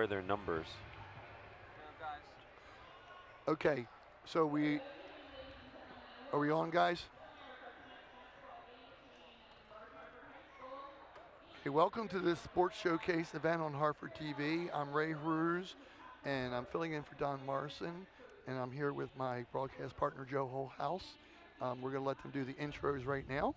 their numbers. Okay, so are we on, guys? Okay, welcome to this sports showcase event on Harford TV. I'm Ray Ruse, and I'm filling in for Don Morrison, and I'm here with my broadcast partner Joe Holthouse. We're going to let them do the intros right now.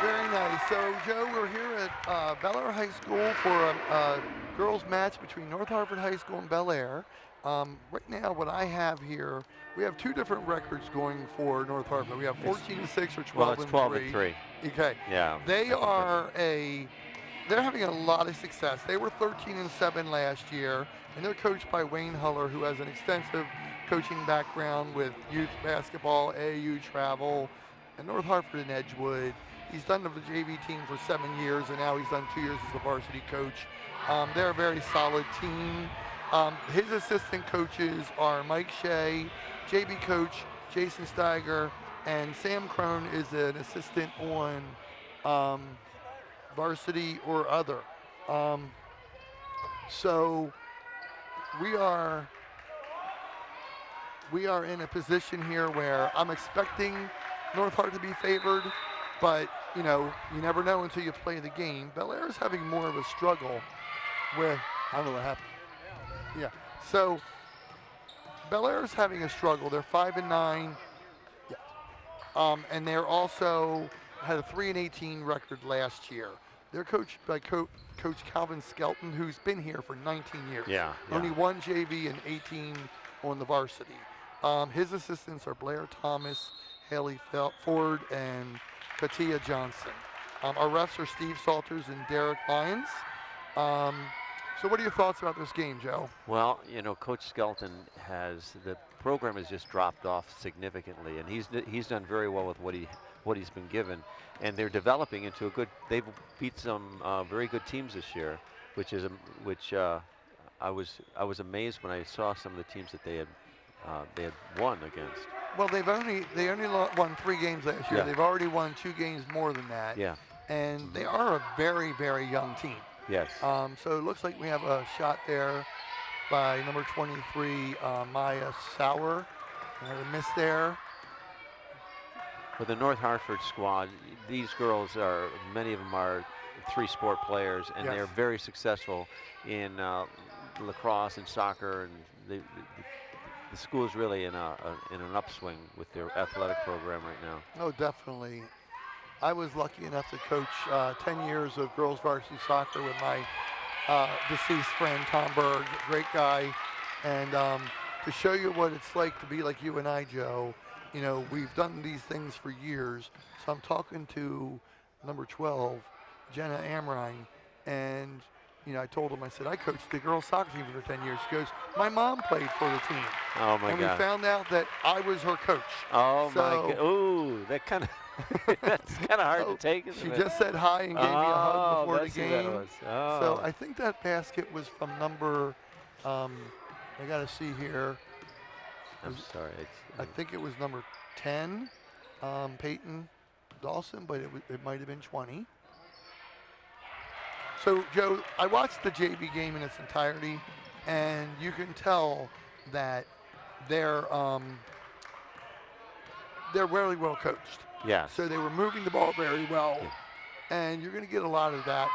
Very nice. So, Joe, we're here at Bel Air High School for a girls' match between North Harford High School and Bel Air. Right now, what I have here, we have two different records going for North Harford. We have 14-6 or 12 Well, it's and 12 3. and 3. Okay. Yeah. They they're having a lot of success. They were 13-7 last year, and they're coached by Wayne Huller, who has an extensive coaching background with youth basketball, AAU travel, and North Harford and Edgewood. He's done the JV team for 7 years, and now he's done 2 years as the varsity coach. They're a very solid team. His assistant coaches are Mike Shea, JV coach Jason Steiger, and Sam Crone is an assistant on varsity or other. So we are in a position here where I'm expecting North Hart to be favored, but you never know until you play the game. Bel Air is having more of a struggle with, I don't know what happened. Yeah, so Bel Air is having a struggle. They're 5-9. Yeah. And they're also had a 3-18 record last year. They're coached by Coach Calvin Skelton, who's been here for 19 years. Yeah. Only one JV and 18 on the varsity. His assistants are Blair Thomas, Haley Ford, and Katia Johnson. Our refs are Steve Salters and Derek Lyons. So what are your thoughts about this game, Joe? Well, Coach Skelton has the program has just dropped off significantly, and he's done very well with what he's been given, and they're developing into a good. They've beat some very good teams this year, which is which I was amazed when I saw some of the teams that they had won against. Well, they only won 3 games last year. Yeah. They've already won 2 games more than that. Yeah. And they are a very, very young team. Yes. So it looks like we have a shot there by number 23, Maya Sauer. A miss there. For the North Hartford squad, these girls are, many of them are 3-sport players, and Yes. they're very successful in lacrosse and soccer, and the school is really in an upswing with their athletic program right now. Oh, definitely. I was lucky enough to coach 10 years of girls varsity soccer with my deceased friend Tom Berg, great guy. And to show you what it's like to be like you and I, Joe, you know, we've done these things for years. So I'm talking to number 12, Jenna Amrine, and you know, I told him, I said, I coached the girls soccer team for 10 years. She goes, my mom played for the team. Oh my and God. we found out that I was her coach. Oh so, my God. Ooh, that kind of, that's kind of hard to take, isn't she it? just said hi and gave me a hug before the that's who that game. was. Oh. So I think that basket was from number, I got to see here. I'm sorry. I think it was number 10, Peyton Dawson, but it might have been 20. So, Joe, I watched the JV game in its entirety, and you can tell that they're really well coached. Yeah. So they were moving the ball very well, Yeah. and you're going to get a lot of that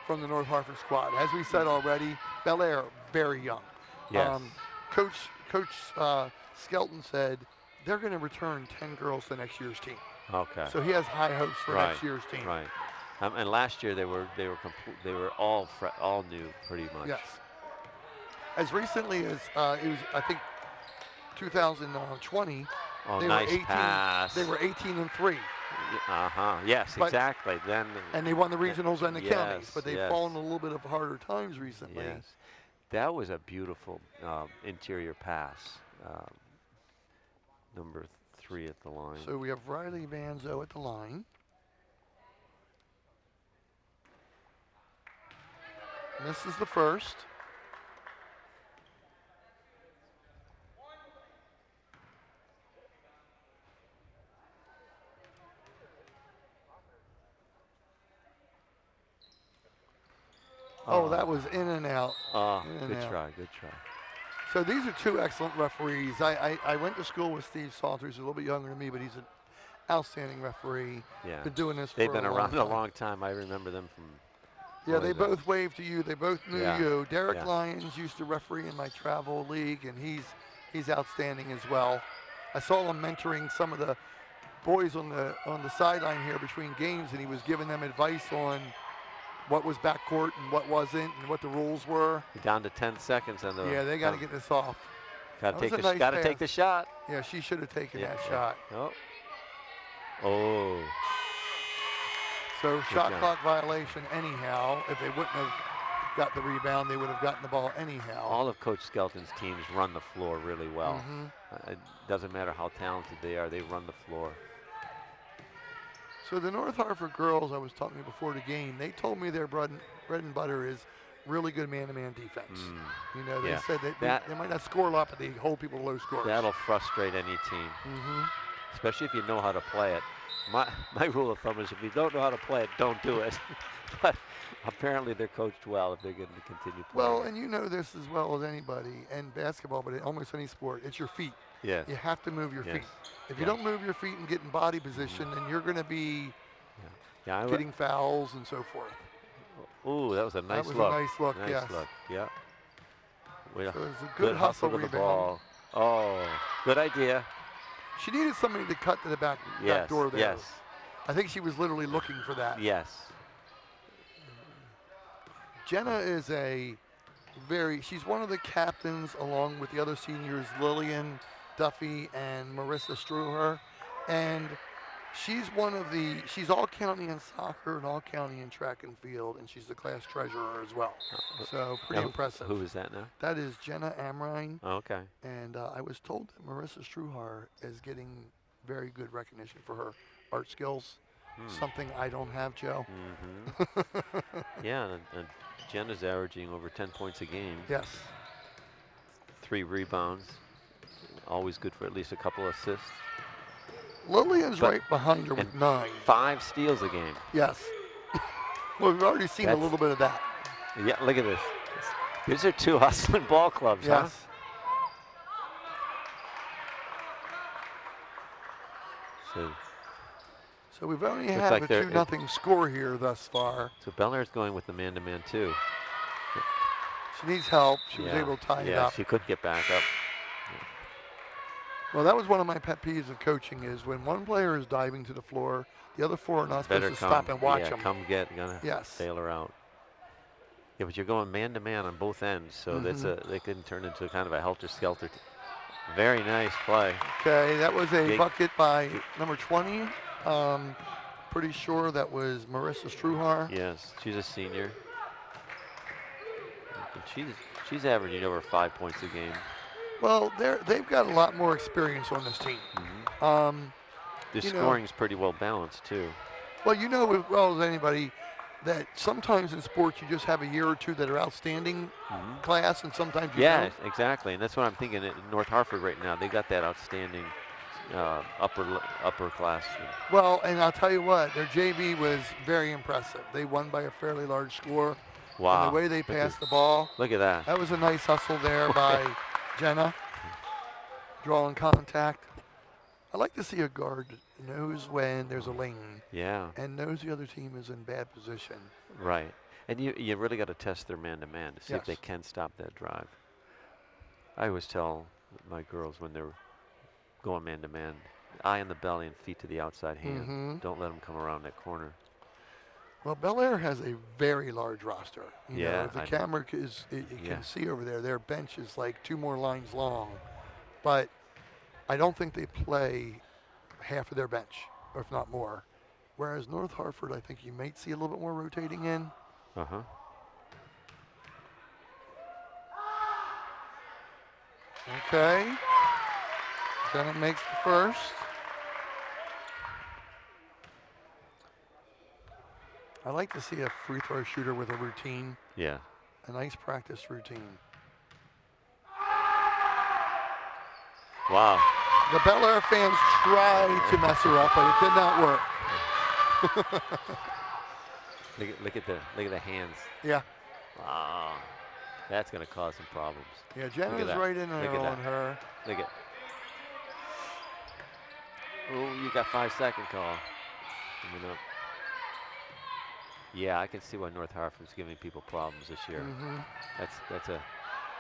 from the North Hartford squad. As we said already, Bel Air, very young. Yes. Coach Skelton said they're going to return 10 girls to next year's team. Okay. So he has high hopes for Right, next year's team. Right. And last year they were all new pretty much. Yes. As recently as it was, I think, 2020. Oh, they nice were 18, pass. They were 18-3. Yes, But- exactly. Then. And they won the regionals and the yes, counties, but they've yes. fallen a little bit of harder times recently. Yes. That was a beautiful interior pass. Number 3 at the line. So we have Riley Vanzo at the line. And this is the first. Oh, that was in and out. Oh, In and good out. try, good try. So these are 2 excellent referees. I went to school with Steve Salter. He's a little bit younger than me, but he's an outstanding referee. Yeah. Been doing this They've for been a around long a time. long time. I remember them from. Yeah, what they is it? both waved to you. They both knew Yeah. you. Derek Yeah. Lyons used to referee in my travel league, and he's outstanding as well. I saw him mentoring some of the boys on the sideline here between games, and he was giving them advice on what was backcourt and what wasn't, and what the rules were. Down to 10 seconds on the. Yeah, they got to get this off. Got that to was a nice take the pass. shot. Yeah, she should have taken Yeah, that yeah. shot. Oh. Oh. So Good shot job. clock violation anyhow. If they wouldn't have got the rebound, they would have gotten the ball anyhow. All of Coach Skelton's teams run the floor really well. Mhm. It doesn't matter how talented they are; they run the floor. So the North Hartford girls, I was talking to before the game, they told me their bread and butter is really good man-to-man defense. You know, they Yeah. said that That- they might not score a lot, but they hold people to low scores. That'll frustrate any team, Mhm. especially if you know how to play it. My rule of thumb is if you don't know how to play it, don't do it. But apparently they're coached well if they're going to continue playing. Well, and you know this as well as anybody in basketball, but in almost any sport, it's your feet. yes. You have to move your Yes. feet. If you Yeah. don't move your feet and get in body position, then you're going to be Yeah. getting fouls and so forth. Ooh, that was a nice was look. a nice look, Nice yes. look. Yeah. So it was a good hustle to the rebound. ball. Oh, good idea. She needed somebody to cut to the back Yes. door there. Yes. I think she was literally looking for that. Yes. Jenna is she's one of the captains along with the other seniors, Lillian Duffy and Marissa Struher. And She's one of the. She's all county in soccer and all county in track and field, and she's the class treasurer as well. So pretty Now, impressive. who is that now? That is Jenna Amrine, Oh, okay. and I was told that Marissa Struhar is getting very good recognition for her art skills. Something I don't have, Joe. Yeah, and Jenna's averaging over 10 points a game. Yes. 3 rebounds. Always good for at least a couple assists. Lillian's But- right behind her with and 9. 5 steals a game. Yes. Well, we've already seen a little bit of that. Yeah, look at this. These are 2 hustling ball clubs, huh? Yes. So we've only Looks had like a they're- 2-0 score here thus far. So Bel Air's going with the man-to-man too. She needs help. She was Yeah. able to tie it Yeah, up. she couldn't get back up. Well, that was one of my pet peeves of coaching is when one player is diving to the floor, the other 4 are not supposed Better to stop and watch yeah, them. come get, gonna Yes. bail her out. Yeah, but you're going man-to-man on both ends, so that's Mhm. they can turn into kind of a helter-skelter. Very nice play. Okay, that was a Big- bucket by number 20. Pretty sure that was Marissa Struhar. Yes, she's a senior. And she's averaging over 5 points a game. Well, they've got a lot more experience on this team. The You know- scoring's pretty well balanced too. Well, you know as well as anybody that sometimes in sports you just have a year or two that are outstanding class, and sometimes you Yeah, don't. exactly, and that's what I'm thinking at North Harford right now. They got that outstanding upper class. Well, and I'll tell you what, their JV was very impressive. They won by a fairly large score. Wow. And the way they passed the ball, Look at that. that was a nice hustle there by Jenna, drawing contact. I like to see a guard that knows when there's a lane Yeah, and knows the other team is in bad position. right. And you really got to test their man-to-man to see if they Yes. can stop that drive. I always tell my girls when they're going man-to-man, eye on the belly and feet to the outside hand. Mhm. Don't let them come around that corner. Well, Bel Air has a very large roster. You know, Yeah, if the I know. camera you Yeah. can see over there, their bench is like 2 more lines long. But I don't think they play half of their bench, if not more. Whereas North Hartford, I think you might see a little bit more rotating in. Uh-huh. Okay. Then it makes the first. I like to see a free throw shooter with a routine, Yeah. a nice practice routine. Wow. The Bel Air fans tried to mess her up, but it did not work. Look at the hands. Yeah. Wow. That's going to cause some problems. Yeah, Jenna's that. right in Look there at on that. her. Look at. Oh, you got 5-second call coming up. Yeah, I can see why North Hartford's giving people problems this year. Mhm. That's a. It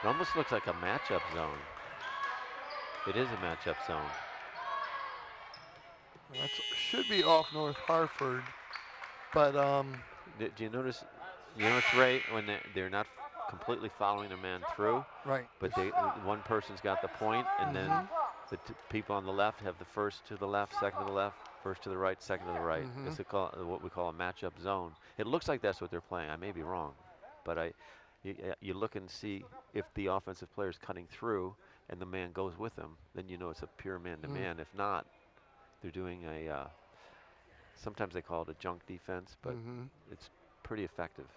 almost looks like a matchup zone. It is a matchup zone. That should be off North Hartford, but Do you notice? You know it's right when they're not completely following their man through, right. but one person's got the point, and then Mhm. the people on the left have the first to the left, second to the left, first to the right, second to the right. Mhm. It's what we call a matchup zone. It looks like that's what they're playing. I may be wrong, but you look and see if the offensive player is cutting through and the man goes with them, then you know it's a pure man-to-man. If not, they're doing a. Sometimes they call it a junk defense, but it's pretty effective.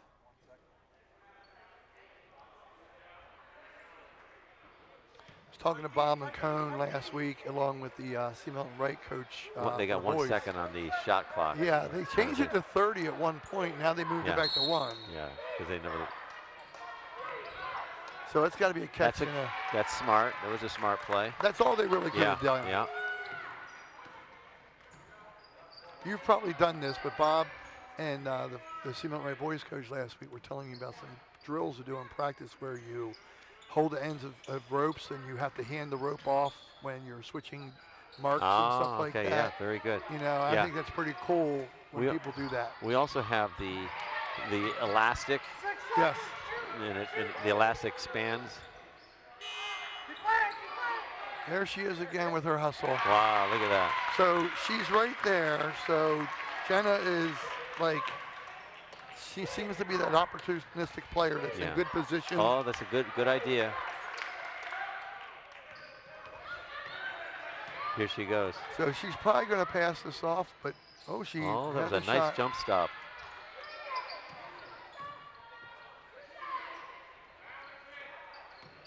I was talking to Bob McCone last week, along with the C. Milton Wright coach. They got for 1 boys. second on the shot clock. Yeah, they changed it to 30 at one point. Now they moved Yeah. it back to 1. Yeah, because they never. So it's got to be a catch. That's smart. That was a smart play. That's all they really could Yeah, have done. yeah. You've probably done this, but Bob and the C. Milton Wright boys coach last week were telling me about some drills to do in practice where you hold the ends of ropes and you have to hand the rope off when you're switching marks and stuff like okay, that. yeah, very good. You know, I Yeah. think that's pretty cool when people do that. We also have the elastic, Yes. and the elastic expands. There she is again with her hustle. Wow, look at that. So she's right there. So Jenna is like, she seems to be that opportunistic player that's in good position. Oh, that's a good idea. Here she goes. So she's probably going to pass this off, but that was a nice jump stop.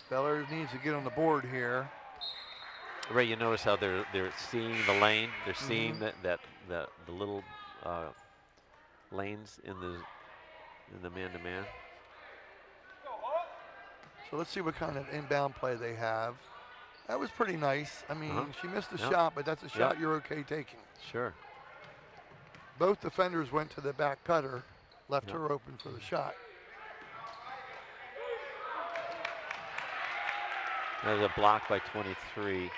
Beller needs to get on the board here. Ray, you notice how they're seeing the lane. They're seeing the little lanes in the man-to-man. So let's see what kind of inbound play they have. That was pretty nice. I mean, she missed a shot, but that's a shot you're okay taking. Sure. Both defenders went to the back cutter, left her open for the shot. There's a block by 23,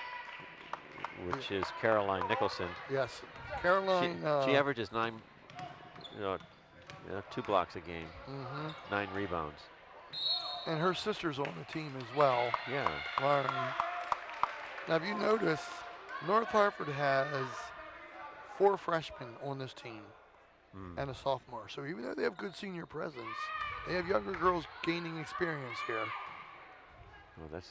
which is Caroline Nicholson. Yes, Caroline. She averages 9, 2 blocks a game, 9 rebounds. And her sister's on the team as well. Yeah. Lauren. Now, if you notice, North Harford has 4 freshmen on this team and a sophomore. So even though they have good senior presence, they have younger girls gaining experience here. Well, that's.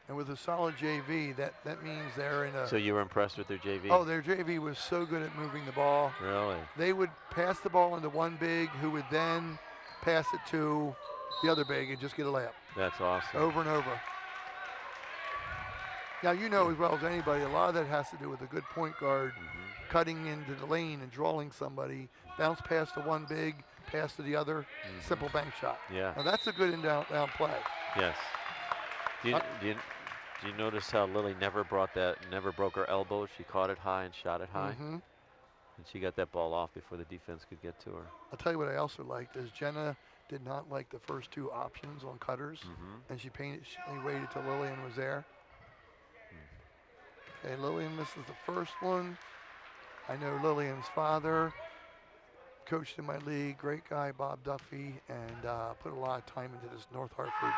And with a solid JV, that means they're in a. So you were impressed with their JV? Oh, their JV was so good at moving the ball. Really? They would pass the ball into one big, who would then pass it to the other big and just get a layup. That's awesome. Over and over. Now, you know as well as anybody, a lot of that has to do with a good point guard cutting into the lane and drawing somebody, bounce pass to one big, pass to the other, simple bank shot. Yeah. Now, that's a good inbound play. Yes. Do you notice how Lily never broke her elbow? She caught it high and shot it high. And she got that ball off before the defense could get to her. I'll tell you what I also liked is Jenna did not like the first 2 options on cutters, and she waited till Lillian was there. Okay, Lillian misses the first one. I know Lillian's father coached in my league, great guy, Bob Duffy, and put a lot of time into this North Hartford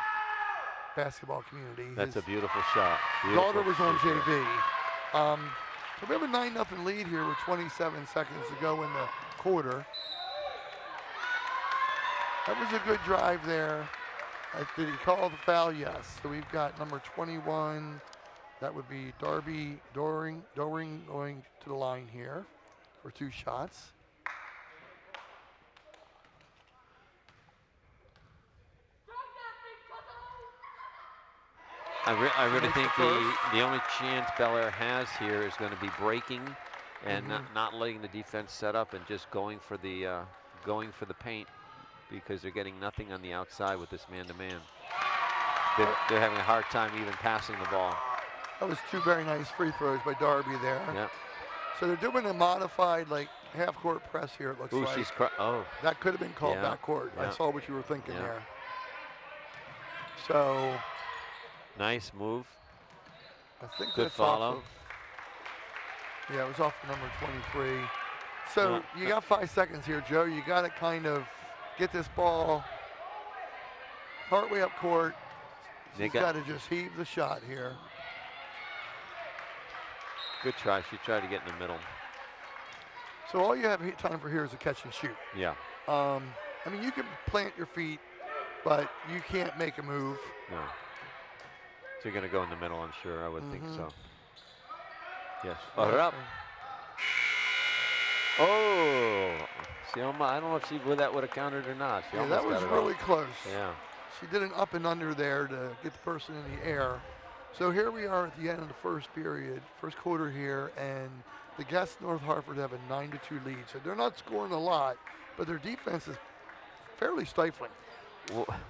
basketball community. That's a beautiful shot. Daughter was on JV. So we have a 9-0 lead here with 27 seconds to go in the quarter. That was a good drive there. Did he call the foul? Yes. So we've got number 21. That would be Darby Doring going to the line here for 2 shots. I really think the only chance Bel Air has here is going to be breaking and not letting the defense set up and just going for the paint, because they're getting nothing on the outside with this man-to-man. They're having a hard time even passing the ball. That was 2 very nice free throws by Darby there. Yeah. So they're doing a modified half-court press here. It looks like. That could have been called backcourt. Yeah. I saw what you were thinking there. So. Nice move. I think good that's follow. Yeah, it was off the number 23. So you got 5 seconds here, Joe. You got to kind of get this ball partway up court. She's got to just heave the shot here. Good try. She tried to get in the middle. So all you have time for here is a catch and shoot. Yeah. I mean, you can plant your feet, but you can't make a move. No. So you're going to go in the middle, I'm sure. I would think so. Yes. Put her up. Oh. See, I don't know if that would have counted or not. That was really close. Yeah. She did an up and under there to get the person in the air. So here we are at the end of the first period, first quarter here, and the guests, North Hartford, have a 9-2 lead. So they're not scoring a lot, but their defense is fairly stifling.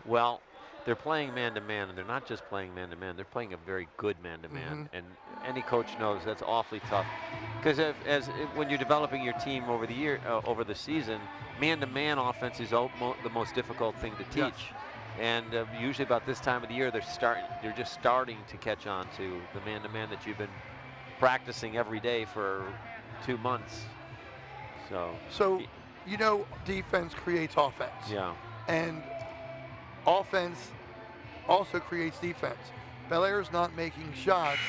Well, they're playing man-to-man, and they're not just playing man-to-man. They're playing a very good man-to-man, and any coach knows that's awfully tough. Because when you're developing your team over the season, man-to-man offense is the most difficult thing to teach. Yes. And usually about this time of the year, they're just starting to catch on to the man-to-man that you've been practicing every day for 2 months. So defense creates offense. Yeah. And offense also creates defense. Bel Air's not making shots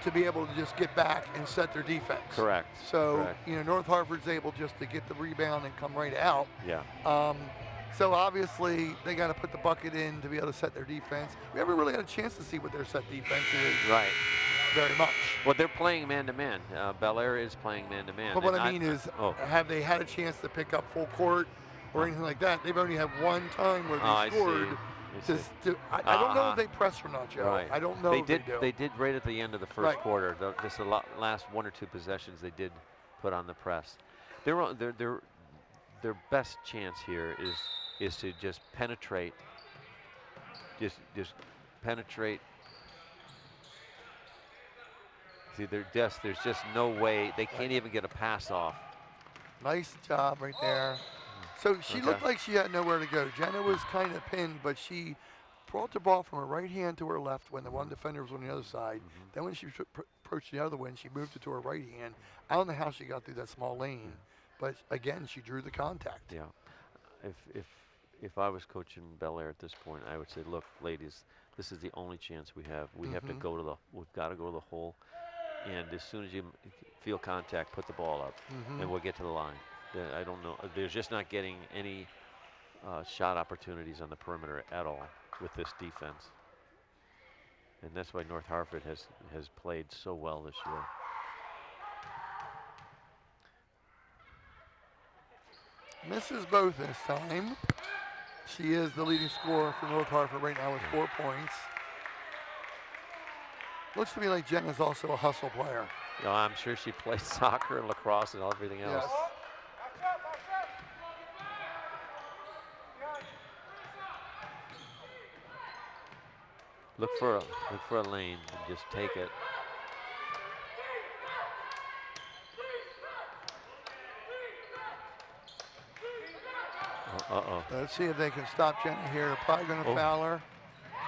to be able to just get back and set their defense. Correct. So, Correct. you know, North Hartford's able just to get the rebound and come right out. Yeah. So obviously they got to put the bucket in to be able to set their defense. We haven't really had a chance to see what their set defense is. Right. Very much. Well, they're playing man-to-man. Bel Air is playing man-to-man. But what I mean is, oh. have they had a chance to pick up full court or anything like that? They've only had one time where they scored. I don't know if they press or not, Joe. Right. I don't know. They if They did right at the end of the first quarter. Just the last 1 or 2 possessions, they did put on the press. Their best chance here is to just penetrate. Just penetrate. See, there's just no way they can't even get a pass off. Nice job right there. So she looked like she had nowhere to go. Jenna was kind of pinned, but she brought the ball from her right hand to her left when the one defender was on the other side. Then when she approached the other one, she moved it to her right hand. I don't know how she got through that small lane, but again, she drew the contact. Yeah. If I was coaching Bel Air at this point, I would say, look, ladies, this is the only chance we have. We have to go to we've got to go to the hole, and as soon as you feel contact, put the ball up, and we'll get to the line. I don't know. They're just not getting any shot opportunities on the perimeter at all with this defense. And that's why North Hartford has played so well this year. Misses both this time. She is the leading scorer for North Hartford right now with 4 points. Looks to me like Jen is also a hustle player. You know, I'm sure she plays soccer and lacrosse and everything else. Yes. Look for a lane and just take it. Uh-oh. Let's see if they can stop Jenna here. They're probably going to foul her.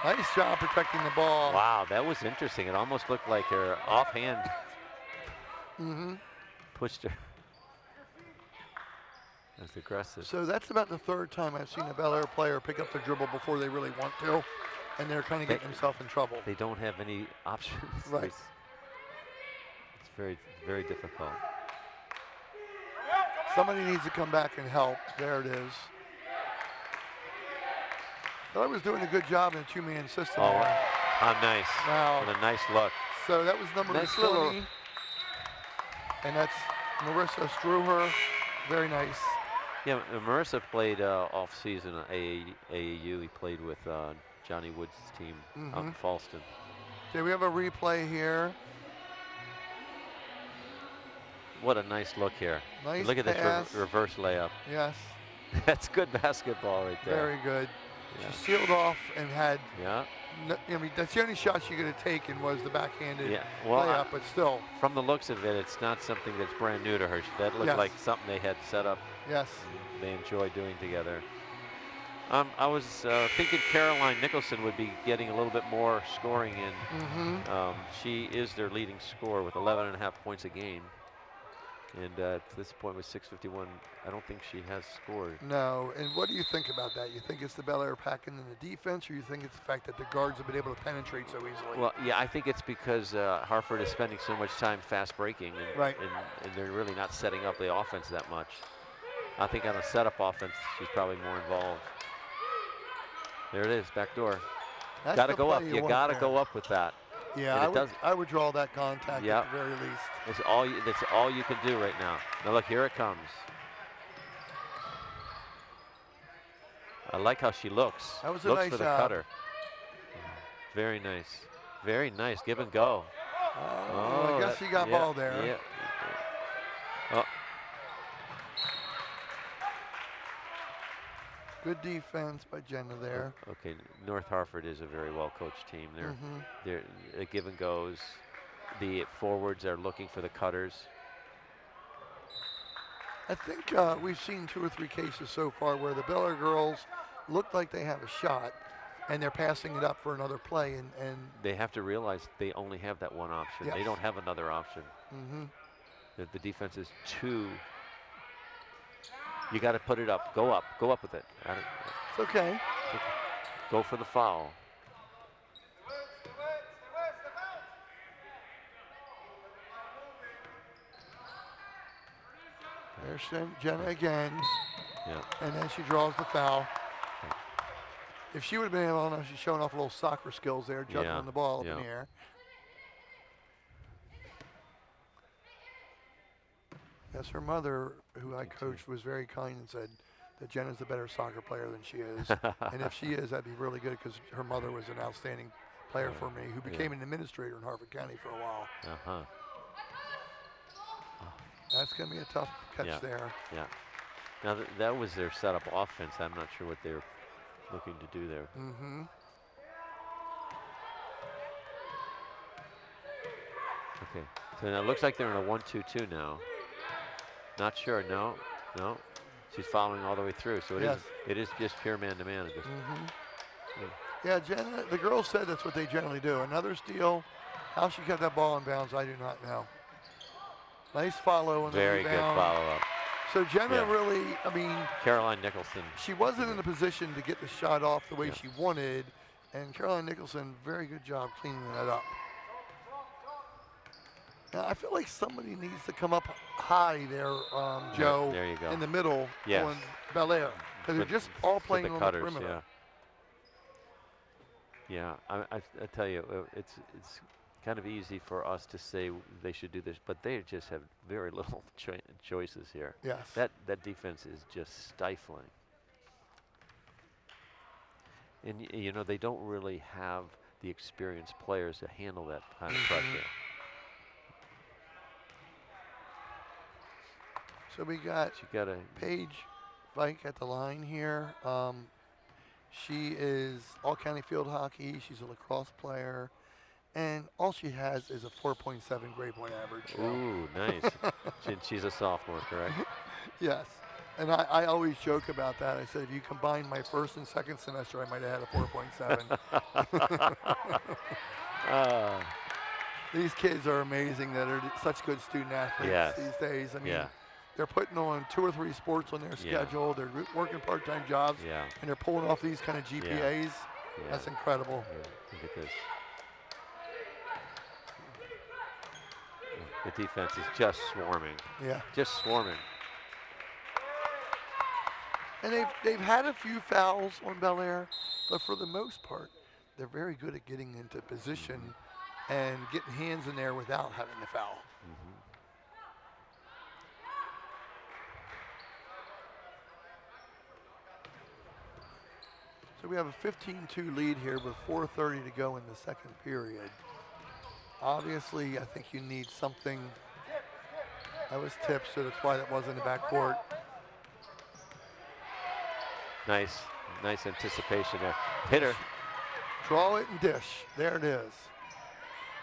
Nice job protecting the ball. Wow, that was interesting. It almost looked like her offhand pushed her. That's aggressive. So that's about the third time I've seen a Bel Air player pick up the dribble before they really want to, and they're kind of getting themselves in trouble. They don't have any options. Right. It's very, very difficult. Somebody needs to come back and help. There it is. I was doing a good job in a two-man system. Oh, how nice. Wow. What a nice look. So that was number 20. And that's Marissa Struher. Very nice. Yeah, Marissa played off-season at AAU. He played with Johnny Wood's team out in Falston. Okay, we have a replay here. What a nice look here. Nice Look at pass. this reverse layup. Yes. That's good basketball right there. Very good. Yeah. She sealed off and had. Yeah. I mean, that's the only shot she could have taken was the backhanded well, layup, but still. From the looks of it, it's not something that's brand new to her. That looked like something they had set up. Yes. They enjoy doing together. I was thinking Caroline Nicholson would be getting a little bit more scoring in. She is their leading scorer with 11.5 points a game. And at this point with 6:51, I don't think she has scored. No, and what do you think about that? You think it's the Bel Air packing in the defense, or you think it's the fact that the guards have been able to penetrate so easily? Well, yeah, I think it's because Harford is spending so much time fast breaking, and they're really not setting up the offense that much. I think on a setup offense, she's probably more involved. There it is, back door. Got to go up. You got to go up with that. Yeah, I would draw that contact at the very least. That's all you can do right now. Now look, here it comes. I like how she looks. That was a looks nice for the job. cutter. Very nice. Very nice. Give and go. I guess she got ball there. Yeah. Oh. Good defense by Jenna there. Okay, North Hartford is a very well-coached team. They're it give and goes. The forwards are looking for the cutters. I think we've seen 2 or 3 cases so far where the Bel Air girls look like they have a shot, and they're passing it up for another play, and they have to realize they only have that one option. Yes. They don't have another option. The defense is too. You got to put it up. Go up with it. It's okay. Go for the foul. There's Jenna again. Yeah. And then she draws the foul. If she would have been able, I don't know, she's showing off a little soccer skills there, juggling the ball up in the air. Yes, her mother, who I coached, was very kind and said that Jenna's a better soccer player than she is. And if she is, that'd be really good because her mother was an outstanding player for me who became an administrator in Harford County for a while. Uh-huh. That's going to be a tough catch there. Yeah. Now, that was their setup offense. I'm not sure what they're looking to do there. Mm-hmm. Okay. So now it looks like they're in a 1-2-2 now. Not sure. No. She's following all the way through. So it is just pure man-to-man at this point. Yeah, Jenna, the girls said that's what they generally do. Another steal. How she got that ball in bounds, I do not know. Nice follow on the rebound. Very good follow-up. So Jenna really, I mean, Caroline Nicholson. She wasn't in a position to get the shot off the way she wanted, and Caroline Nicholson, very good job cleaning that up. Now, I feel like somebody needs to come up high there, Joe, there you go. in the middle on Bel Air, because they're just all playing on cutters, the perimeter. Yeah, I tell you, it's kind of easy for us to say they should do this, but they just have very little choices here. Yes. That defense is just stifling. And you know, they don't really have the experienced players to handle that kind of pressure. So we got Paige Vike at the line here. She is all-county field hockey. She's a lacrosse player. And all she has is a 4.7 grade point average. Ooh, nice. She's a sophomore, correct? Yes. And I always joke about that. I said, if you combine my first and second semester, I might have had a 4.7. These kids are amazing that are such good student athletes these days. I mean, they're putting on 2 or 3 sports on their schedule. They're working part-time jobs, and they're pulling off these kind of GPAs. That's incredible. Look at this. The defense is just swarming. Yeah. Just swarming. And they've had a few fouls on Bel Air, but for the most part, they're very good at getting into position and getting hands in there without having to foul. So we have a 15-2 lead here with 4:30 to go in the second period. Obviously, I think you need something. That was tipped, so that's why that was in the backcourt. Nice anticipation there. Hit her. Draw it and dish. There it is.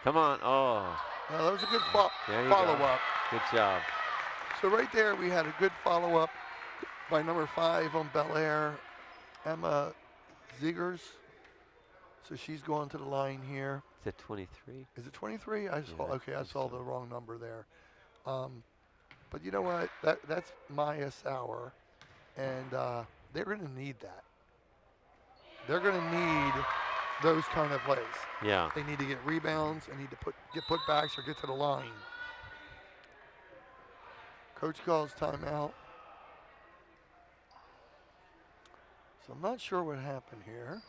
Come on. Oh. Well, that was a good follow-up. Good job. So right there, we had a good follow-up by number 5 on Bel Air, Emma Ziegers. So she's going to the line here. Is it 23? Is it 23? I saw. Okay, I saw the wrong number there. But you know what? That's Maya Sauer, and they're going to need that. They're going to need those kind of plays. Yeah. They need to get rebounds. They need to get putbacks or get to the line. Coach calls timeout. So I'm not sure what happened here.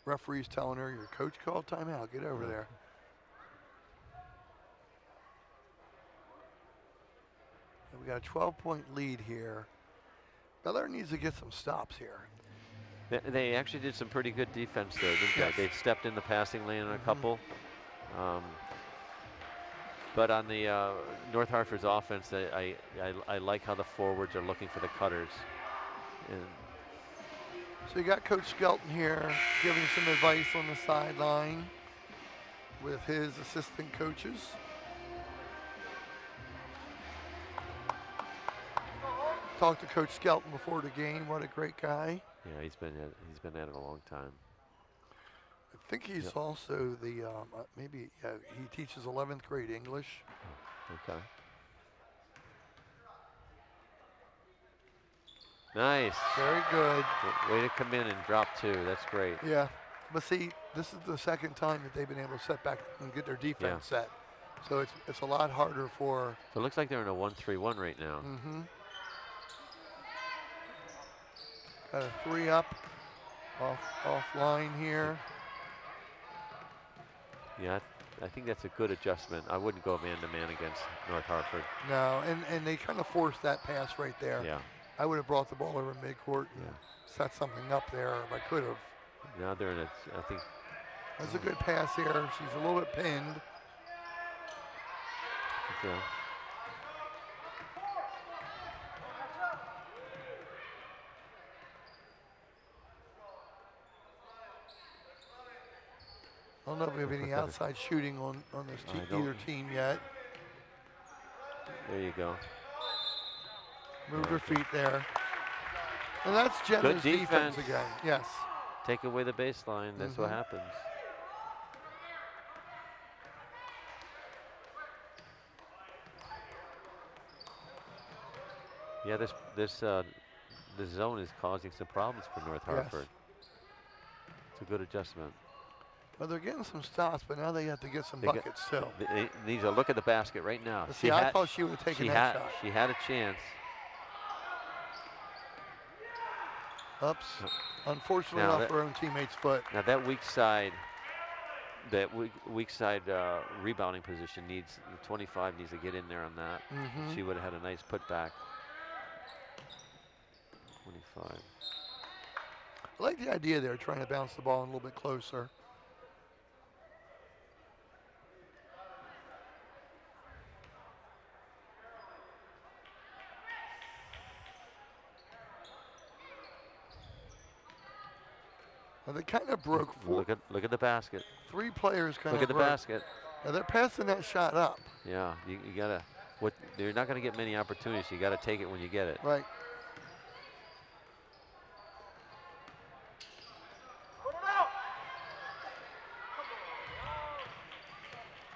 Referee's telling her, your coach called timeout. Get over there. And we got a 12-point lead here. Bel Air needs to get some stops here. They actually did some pretty good defense there, didn't they? They stepped in the passing lane on a couple. But on the North Hartford's offense, I like how the forwards are looking for the cutters. And so you got Coach Skelton here giving some advice on the sideline with his assistant coaches. Talked to Coach Skelton before the game. What a great guy. Yeah, he's been at it a long time. I think he's also the he teaches 11th grade English. Okay. Nice. Very good. Way to come in and drop 2. That's great. Yeah. But see, this is the second time that they've been able to set back and get their defense set. So it's a lot harder for. So it looks like they're in a 1-3-1 right now. Mm-hmm. Got a 3 up, off line here. Yeah, I think that's a good adjustment. I wouldn't go man-to-man against North Hartford. No, and they kind of forced that pass right there. Yeah. I would have brought the ball over midcourt and Yeah. set something up there if I could have. Now they're in a, I think. That's a good pass here. She's a little bit pinned. Yeah. I don't know if we have any outside shooting on this either team yet. There you go. Moved her feet there. And that's Jenna's defense again. Yes. Take away the baseline. That's what happens. Yeah, this zone is causing some problems for North Hartford. It's a good adjustment. Well, they're getting some stops, but now they have to get some buckets still. They need to look at the basket right now. See, I thought she would have taken that shot. She had a chance. Oops. Unfortunately, off her own teammate's foot. Now that weak side rebounding position needs 25 needs to get in there on that. She would have had a nice putback. 25. I like the idea there, trying to bounce the ball a little bit closer. Well, they kind of broke. Look at the basket. 3 players kind of. Look at the basket. Now they're passing that shot up. Yeah, you gotta. They're not gonna get many opportunities. You gotta take it when you get it. Right.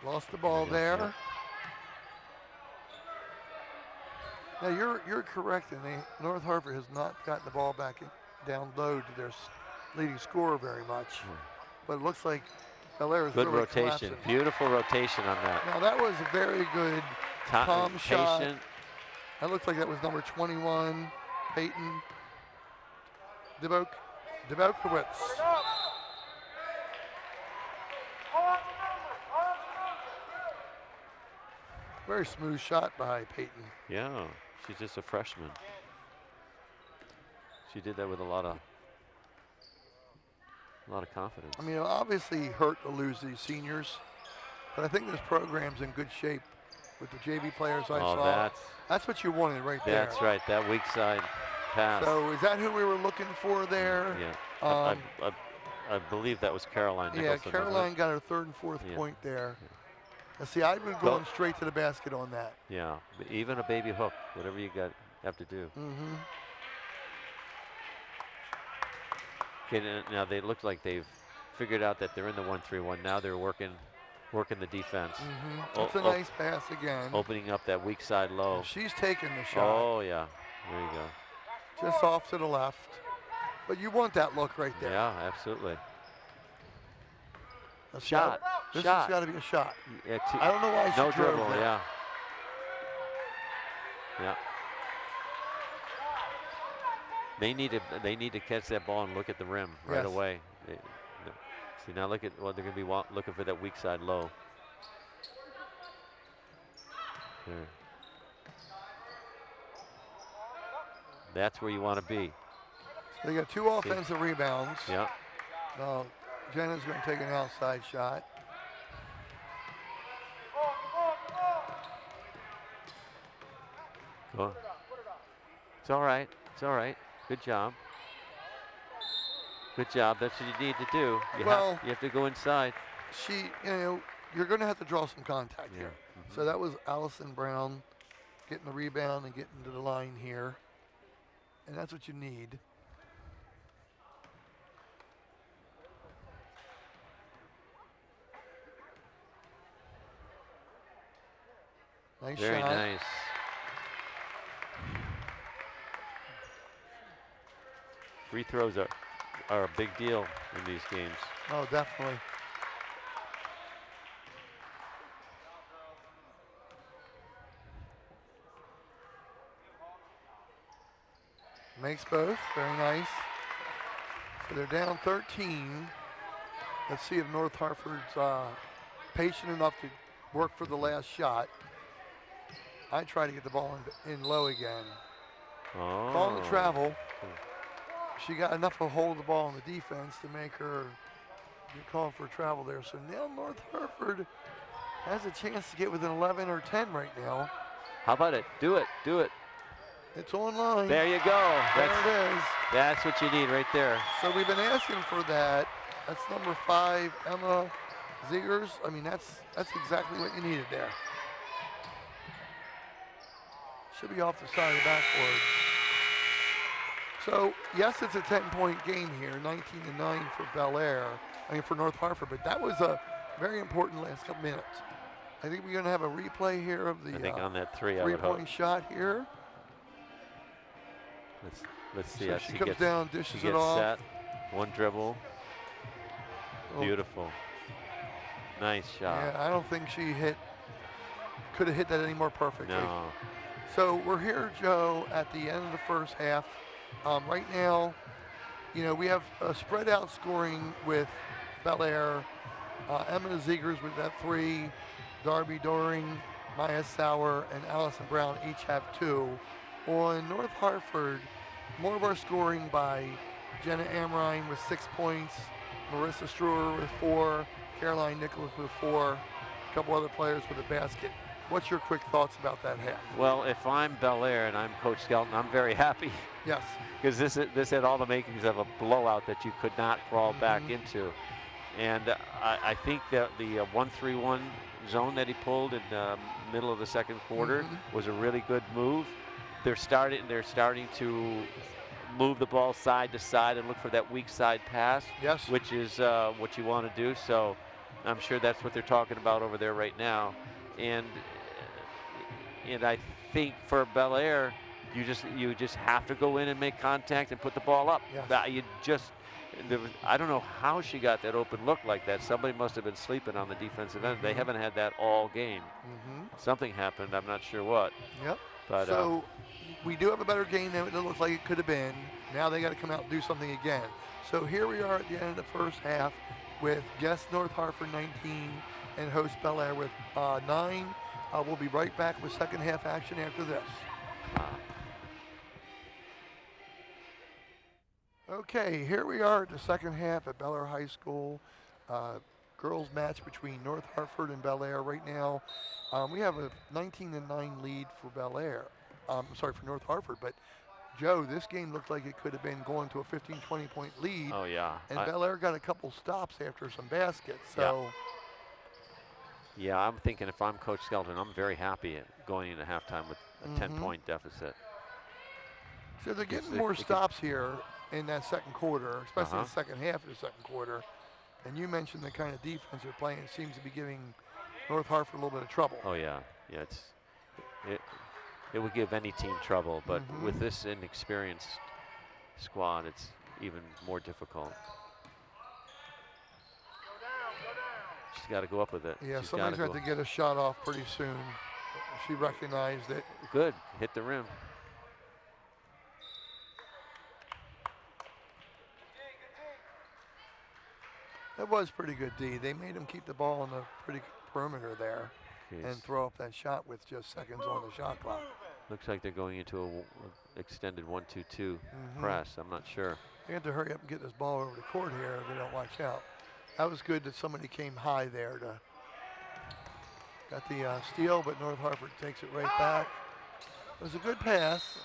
Lost the ball there. Yeah. Now you're correct, and North Hartford has not gotten the ball back down low to their leading scorer very much, but it looks like Bel-Air is good really rotation. collapsing. Beautiful rotation on that. Now that was a very good calm shot. Patient. That looked like that was number 21, Peyton Debokowitz. Very smooth shot by Peyton. Yeah, she's just a freshman. She did that with a lot of confidence. I mean, it obviously hurt to lose these seniors, but I think this program's in good shape with the JV players I saw. That's what you wanted right there. That's right, that weak side pass. So is that who we were looking for there? Yeah, I believe that was Caroline Nicholson. Yeah, Caroline got her 3rd and 4th point there. Now see, I'd been going straight to the basket on that. Yeah, even a baby hook, whatever you have to do. Okay, now they look like they've figured out that they're in the 1-3-1. Now they're working the defense. It's a nice pass again. Opening up that weak side low. And she's taking the shot. Oh yeah, there you go. Just off to the left. But you want that look right there. Yeah, absolutely. This shot. This has got to be a shot. Yeah, I don't know why she drove dribble. there. Yeah. Yeah. They need to catch that ball and look at the rim right away. See, now look at what they're going to be looking for, that weak side low. There. That's where you want to be. So they got 2 offensive rebounds. Yeah. Now Jenna's going to take an outside shot. Go. It's all right. It's all right. Good job. Good job. That's what you need to do. You have to go inside. You're going to have to draw some contact here. So that was Allison Brown getting the rebound and getting to the line here. And that's what you need. Nice Very shot. nice. Free throws are a big deal in these games. Oh, definitely. Makes both. Very nice. So they're down 13. Let's see if North Hartford's patient enough to work for the last shot. I try to get the ball in low again. Oh. Calling the travel. She got enough to hold the ball on the defense to make her get called for travel there. So now North Hartford has a chance to get within 11 or 10 right now. How about it? Do it. Do it. It's online. There you go. There it is. That's what you need right there. So we've been asking for that. That's number 5, Emma Zegers. I mean, that's exactly what you needed there. Should be off the side of the backboard. So, yes, it's a 10-point game here, 19-9 for Bel Air. I mean, for North Hartford, but that was a very important last couple minutes. I think we're going to have a replay here of the I think on that three-point shot here. Let's see. So she comes down, dishes it off. Set. One dribble. Oh. Beautiful. Nice shot. Yeah, I don't think she could have hit that any more perfectly. No. So we're here, Joe, at the end of the first half. Right now, we have a spread out scoring with Bel Air. Emma Zegers with that 3. Darby Doring, Maya Sauer, and Allison Brown each have 2. On North Hartford, more of our scoring by Jenna Amrine with 6 points, Marissa Struer with 4, Caroline Nicholas with 4, a couple other players with a basket. What's your quick thoughts about that half? Well, if I'm Bel Air and I'm Coach Skelton, I'm very happy. Yes. Because this had all the makings of a blowout that you could not crawl back into. And I think that the 1-3-1 zone that he pulled in the middle of the second quarter was a really good move. They're starting to move the ball side to side and look for that weak side pass, yes, which is what you want to do. So I'm sure that's what they're talking about over there right now. And I think for Bel Air, you just have to go in and make contact and put the ball up. Yes. I don't know how she got that open look like that. Somebody must have been sleeping on the defensive end. They haven't had that all game. Something happened. I'm not sure what. Yep. But so we do have a better game than it looks like it could have been. Now they got to come out and do something again. So here we are at the end of the first half with guest North Hartford 19 and host Bel Air with 9. We'll be right back with second half action after this. Okay, here we are at the second half at Bel Air High School. Girls match between North Hartford and Bel Air right now. We have a 19-9 lead for Bel Air. For North Hartford, but Joe, this game looked like it could have been going to a 15-20 point lead. Oh yeah. And Bel Air got a couple stops after some baskets. So yeah, I'm thinking if I'm Coach Skelton, I'm very happy going into halftime with a 10-point deficit. So they're getting more stops here in that second quarter, especially the second half of the second quarter. And you mentioned the kind of defense they're playing seems to be giving North Hartford a little bit of trouble. Oh yeah, it would give any team trouble, but with this inexperienced squad, it's even more difficult. She's got to go up with it. Yeah, somebody's got to get a shot off pretty soon. She recognized it. Good, hit the rim. That was pretty good, D. They made him keep the ball on the pretty perimeter there and throw up that shot with just seconds on the shot clock. Looks like they're going into a extended 1-2-2 press. I'm not sure. They have to hurry up and get this ball over the court here if they don't watch out. That was good that somebody came high there to got the steal, but North Hartford takes it right back. It was a good pass.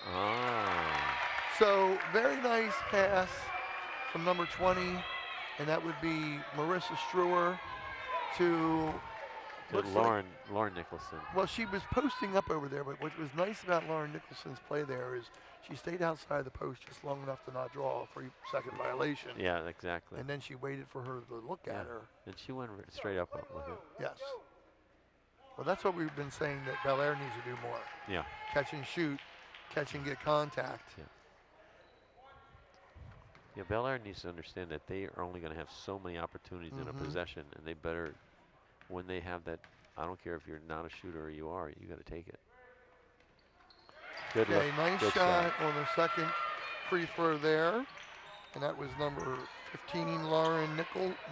So very nice pass from number 20. And that would be Marissa Struer to Lauren Nicholson. Well, she was posting up over there, but what was nice about Lauren Nicholson's play there is she stayed outside the post just long enough to not draw a 3-second violation. Yeah, exactly. And then she waited for her to look at her. And she went straight up with it. Yes. Well, that's what we've been saying that Bel Air needs to do more. Yeah. Catch and shoot, catch and get contact. Yeah. Yeah, Bel Air needs to understand that they are only going to have so many opportunities in a possession, and they better, when they have that, I don't care if you're not a shooter or you are, you got to take it. Good look. Nice Good shot on the second free throw there, and that was number 15, Lauren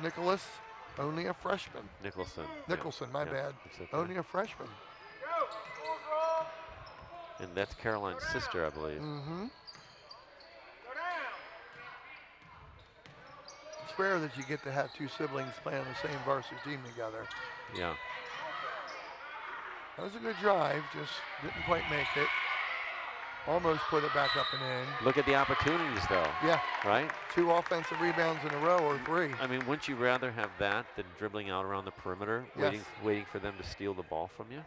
Nicholas, only a freshman. Nicholson. Nicholson, my bad. Okay. Only a freshman. And that's Caroline's sister, I believe. Mm-hmm. It's rare that you get to have two siblings play on the same varsity team together. Yeah. That was a good drive, just didn't quite make it. Almost put it back up and in. Look at the opportunities, though. Yeah. Right? 2 offensive rebounds in a row, or 3. I mean, wouldn't you rather have that than dribbling out around the perimeter, Yes. waiting for them to steal the ball from you?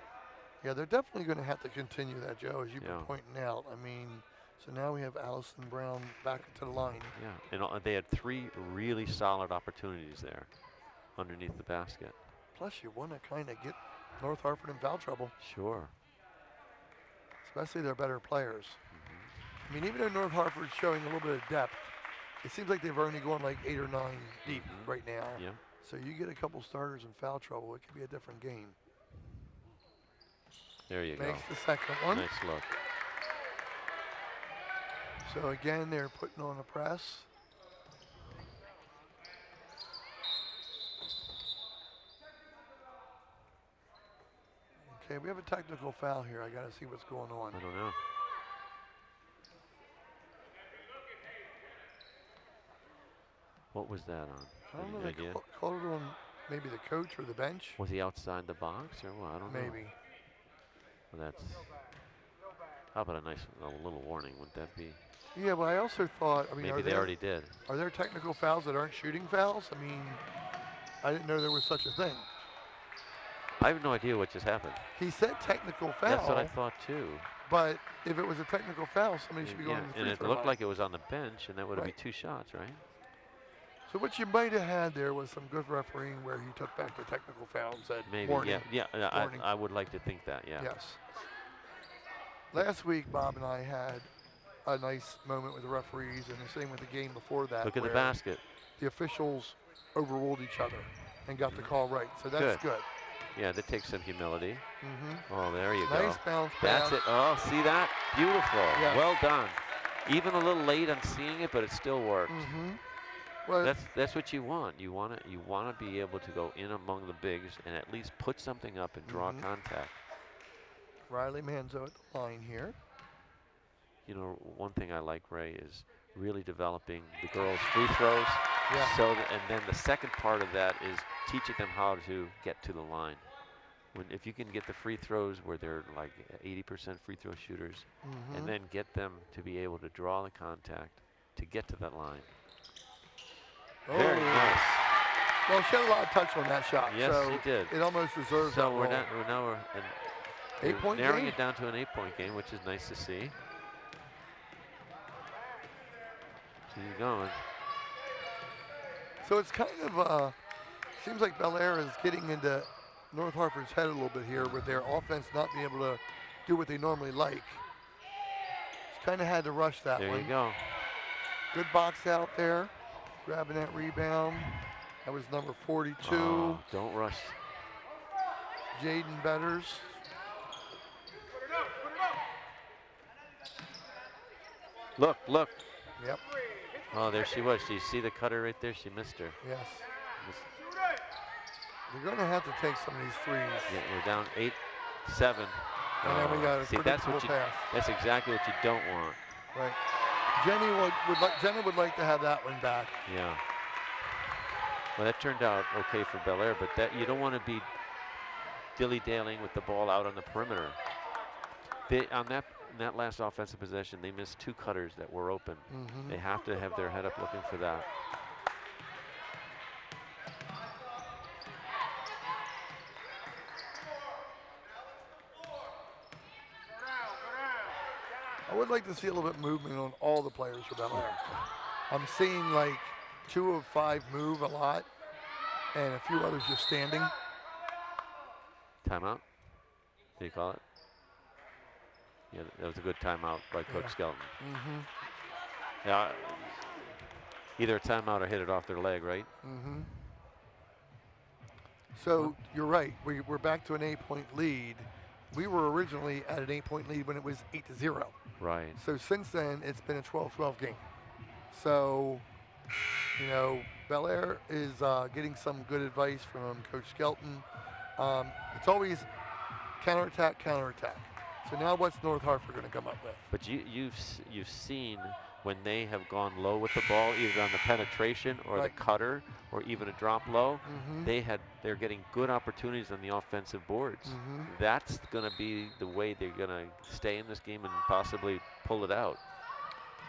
Yeah, they're definitely going to have to continue that, Joe, as you've Yeah. been pointing out. I mean, so now we have Allison Brown back to the line. Yeah, and they had 3 really solid opportunities there underneath the basket. Plus, you want to kind of get North Harford in foul trouble. Sure. Especially their better players. I mean, even though North Harford's showing a little bit of depth, it seems like they've only gone like 8 or 9 deep right now. Yeah. So you get a couple starters in foul trouble, it could be a different game. There you go. Makes the second one. Nice look. So again, they're putting on a press. Okay, we have a technical foul here. I got to see what's going on. I don't know. What was that on? I don't know. Any They idea? called it on maybe the coach or the bench. Was he outside the box or what? I don't know. Maybe. Well, that's. How about a little warning? Wouldn't that be? Yeah, but I also thought, I mean, Maybe they already did. Are there technical fouls that aren't shooting fouls? I mean, I didn't know there was such a thing. I have no idea what just happened. He said technical foul. That's what I thought too. But if it was a technical foul, somebody should be going to the free and it throw looked line. like it was on the bench, and that would have Right. been 2 shots, right? So what you might have had there was some good refereeing where he took back the technical foul and said, Maybe. warning. Yeah. Warning. I would like to think that. Yeah. Yes. Last week, Bob and I had a nice moment with the referees, and the same with the game before that. Look at the where basket. The officials overruled each other and got the call right. So that's good. Yeah, that takes some humility. Mm-hmm. Oh, there you Nice go. bounce pass. That's it. Oh, see that? Beautiful. Yes. Well done. Even a little late on seeing it, but it still worked. Mm-hmm. Well, That's what you want. You want to be able to go in among the bigs and at least put something up and draw contact. Riley Manzo at the line here. You know, one thing I like, Ray, is really developing the girls' free throws. Yeah. So and then the second part of that is teaching them how to get to the line. If you can get the free throws where they're like 80% free throw shooters, and then get them to be able to draw the contact to get to that line. Oh. Very nice. Well, she had a lot of touch on that shot. Yes, so she did. It almost deserves that So we're roll. now we're 8-point narrowing game. it down to an 8-point game, which is nice to see. Keep going. So it's kind of, seems like Bel Air is getting into North Hartford's head a little bit here with their offense not being able to do what they normally like. Just kind of had to rush that There one. you go. Good box out there, grabbing that rebound. That was number 42, Oh, don't rush. Jaden Betters. Look, look. Yep, Oh, there she was. Do you see the cutter right there? She missed her. yes. They're going to have to take some of these threes. Yeah, we're down 8-7. And then we got a See, that's what predictable pass. that's exactly what you don't want. Right. Jenny would like to have that one back. Yeah. Well, that turned out okay for Bel Air, but that you don't want to be dilly-dallying with the ball out on the perimeter. On that last offensive possession, they missed 2 cutters that were open. They have to have their head up looking for that. I would like to see a little bit movement on all the players for Bel Air. I'm seeing like 2 of 5 move a lot, and a few others just standing. Timeout? Did you call it? Yeah, that was a good timeout by Coach Skelton. Yeah, either a timeout or hit it off their leg, right? So you're right. We're back to an 8-point lead, we were originally at an 8-point lead when it was 8-0. Right. So since then, it's been a 12-12 game. So, you know, Bel Air is getting some good advice from Coach Skelton. It's always counterattack, counterattack. So now what's North Hartford going to come up with? But you've seen when they have gone low with the ball, either on the penetration or Right. the cutter or even a drop low, Mm-hmm. they're getting good opportunities on the offensive boards. Mm-hmm. That's going to be the way they're going to stay in this game and possibly pull it out.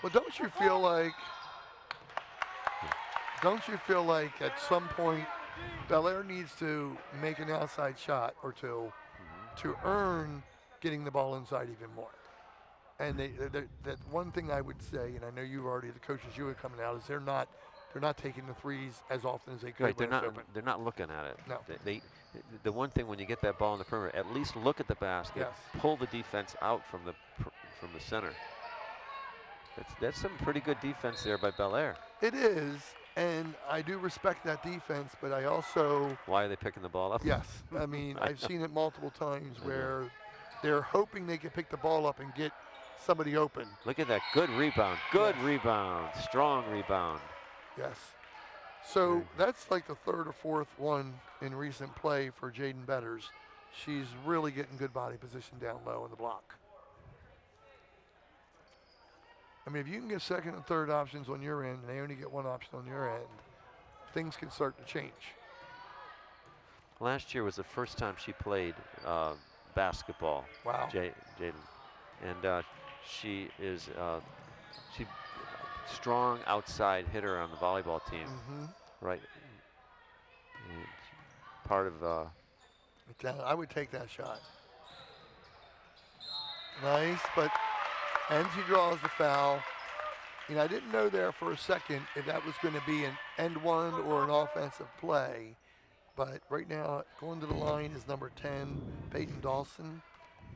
Well, don't you feel like at some point Bel Air needs to make an outside shot or two to earn getting the ball inside even more? And that one thing I would say, and I know you already, the coaches you were coming out, is they're not taking the threes as often as they could. Right, when it's open. they're not looking at it. No. The one thing when you get that ball in the perimeter, at least look at the basket, Yes. pull the defense out from the center. That's some pretty good defense there by Bel Air. It is, and I do respect that defense, but I also. Why are they picking the ball up? Yes, I mean I've seen it multiple times I know. where they're hoping they can pick the ball up and get somebody open. Look at that, good rebound, good Yes. rebound, strong rebound. Yes. So that's like the third or fourth one in recent play for Jaden Betters. She's really getting good body position down low in the block. I mean, if you can get second and third options on your end, and they only get one option on your end, things can start to change. Last year was the first time she played basketball. Wow. Jaden, and she is she strong outside hitter on the volleyball team. Mm-hmm. Right. And part of. I would take that shot. Nice, and she draws the foul. You know, I didn't know there for a second if that was going to be an end one or an offensive play. But right now, going to the line is number 10, Peyton Dawson,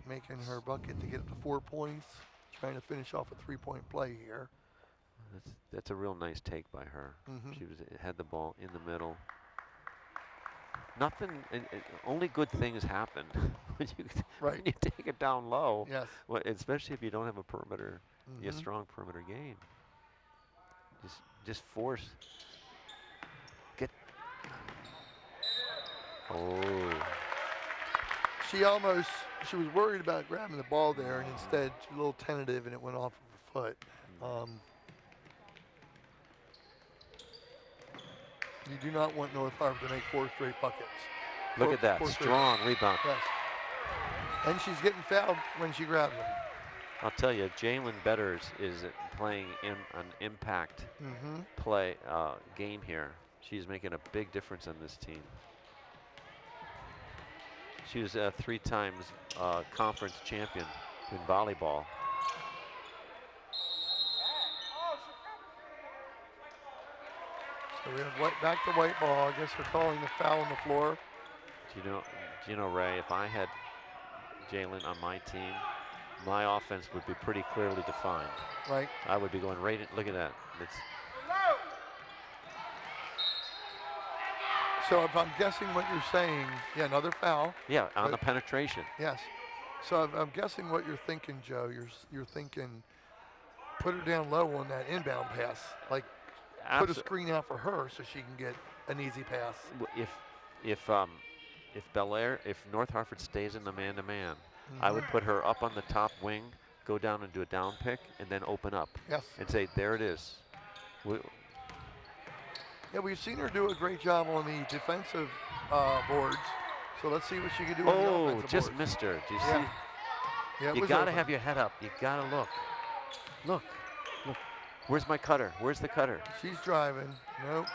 making her bucket to get up to 4 points, trying to finish off a 3-point play here. That's a real nice take by her. Mm-hmm. She had the ball in the middle. Nothing, only good things happen when you take it down low. Yes. Well, especially if you don't have a perimeter, Mm-hmm. a strong perimeter game. Just force. Get. Oh. She was worried about grabbing the ball there, and instead she was a little tentative, and it went off of her foot. You do not want North Hartford to make 4 straight buckets. Look at that, strong rebound. Yes. And she's getting fouled when she grabs them. I'll tell you, Jalen Betters is playing an impact play game here. She's making a big difference on this team. She was 3 times conference champion in volleyball. So we have back to white ball. I guess they're calling the foul on the floor. Do you know, Ray, if I had Jalen on my team, my offense would be pretty clearly defined. Right. I would be going right in. Look at that. So if I'm guessing what you're saying, yeah, another foul. Yeah, on the penetration. Yes. So if I'm guessing what you're thinking, Joe. You're thinking, put her down low on that inbound pass, like put a screen out for her so she can get an easy pass. If Bel Air, if North Hartford stays in the man-to-man, I would put her up on the top wing, go down and do a down pick, and then open up. Yes. And say, there it is. Yeah, we've seen her do a great job on the defensive boards. So let's see what she can do on the offensive just boards. missed her. Do you Yeah. see? Yeah, You gotta have your head up. You gotta look. Look. Where's my cutter? Where's the cutter? She's driving. Nope.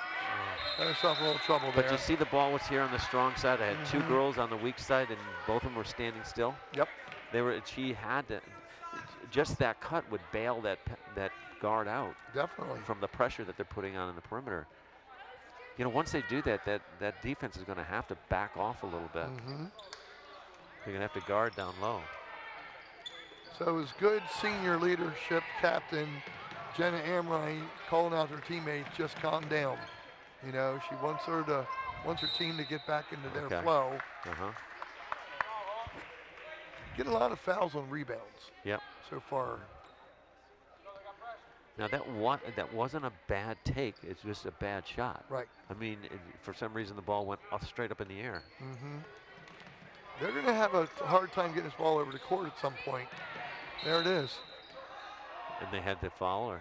Got herself a little trouble there. But you see the ball was here on the strong side. I had 2 girls on the weak side, and both of them were standing still. Yep. She had to. Just that cut would bail that guard out. Definitely. From the pressure that they're putting on in the perimeter. You know, once they do that, that defense is going to have to back off a little bit. They're going to have to guard down low. So it was good senior leadership, captain Jenna Amrine calling out her teammates, just calm down. You know, she wants her team to get back into their flow. getting a lot of fouls on rebounds. Yep. So far. Now that wasn't a bad take. It's just a bad shot. Right. I mean, for some reason the ball went up straight up in the air. Mm-hmm. They're going to have a hard time getting this ball over the court at some point. There it is. And they had to foul her.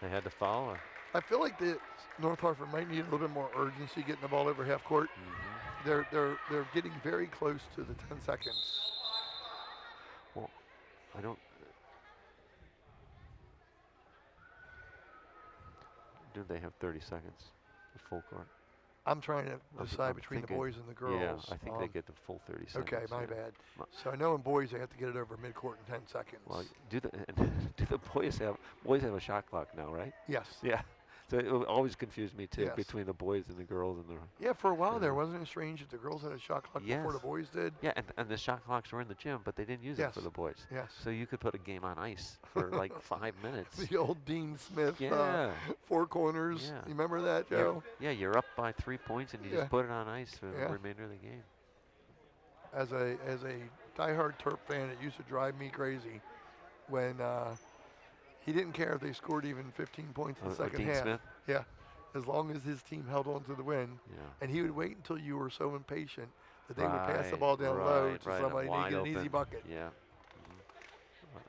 They had to foul her. I feel like the North Hartford might need a little bit more urgency getting the ball over half court. Mm-hmm. They're getting very close to the 10 seconds. Well, I don't. Do they have 30 seconds at full court? I'm trying to decide I'm between the thinking- boys and the girls. Yeah, I think they get the full 30 seconds. Okay, my yeah. bad. My- So I know in boys they have to get it over midcourt in 10 seconds. Well, do the boys have a shot clock now, right? Yes. Yeah. So it always confused me too Yes. between the boys and the girls and the. Yeah, for a while Yeah. there, wasn't it strange that the girls had a shot clock before the Yes. boys did? Yeah, and the shot clocks were in the gym, but they didn't use Yes. it for the boys. Yes. So you could put a game on ice for like 5 minutes. The old Dean Smith Yeah. four corners. Yeah. You remember that, Joe? You're up by 3 points and you Yeah. just put it on ice for Yeah. the remainder of the game. As a diehard Terp fan, it used to drive me crazy when he didn't care if they scored even 15 points in the second Dean half. Smith? Yeah, as long as his team held on to the win. Yeah. And he would wait until you were so impatient that they would pass the Right, ball down low right, to right, somebody and wide get an easy open. bucket. Yeah.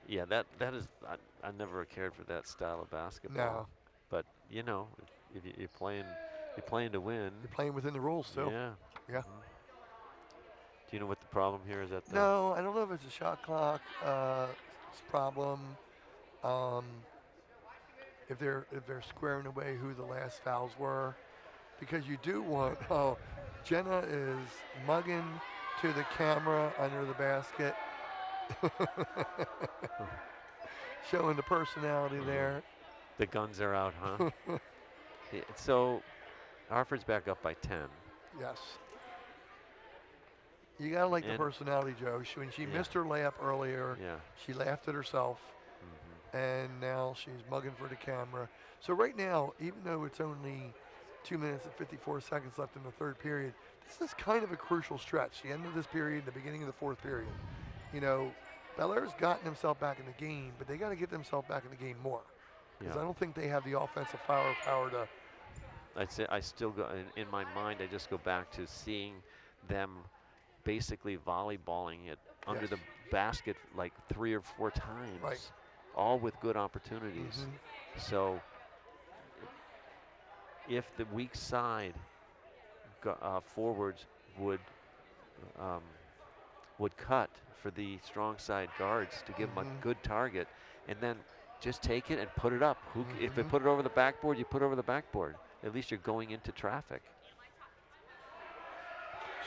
Yeah, that is, I never cared for that style of basketball. No, But you know, if you're playing to win. you're playing within the rules still. Yeah. Yeah. Do you know what the problem here is? At the No, I don't know if it's a shot clock problem. If they're squaring away who the last fouls were, because you do want. Oh, Jenna is mugging to the camera under the basket, showing the personality there. The guns are out, huh? Yeah, so Harford's back up by 10. Yes. You gotta like the And- personality, Joe. When she Yeah. missed her layup earlier, Yeah. she laughed at herself. And now she's mugging for the camera. So right now, even though it's only 2 minutes and 54 seconds left in the third period, this is kind of a crucial stretch. The end of this period, the beginning of the fourth period. You know, Bel Air's gotten themselves back in the game, but they got to get themselves back in the game more. Because Yeah. I don't think they have the offensive firepower to. I'd say I still go in my mind. I just go back to seeing them basically volleyballing it under Yes. the basket like 3 or 4 times, Right. all with good opportunities. Mhm. So if the weak side forwards would cut for the strong side guards to give them a Mhm. good target, and then just take it and put it up. If they Mhm. put it over the backboard, you put it over the backboard. At least you're going into traffic.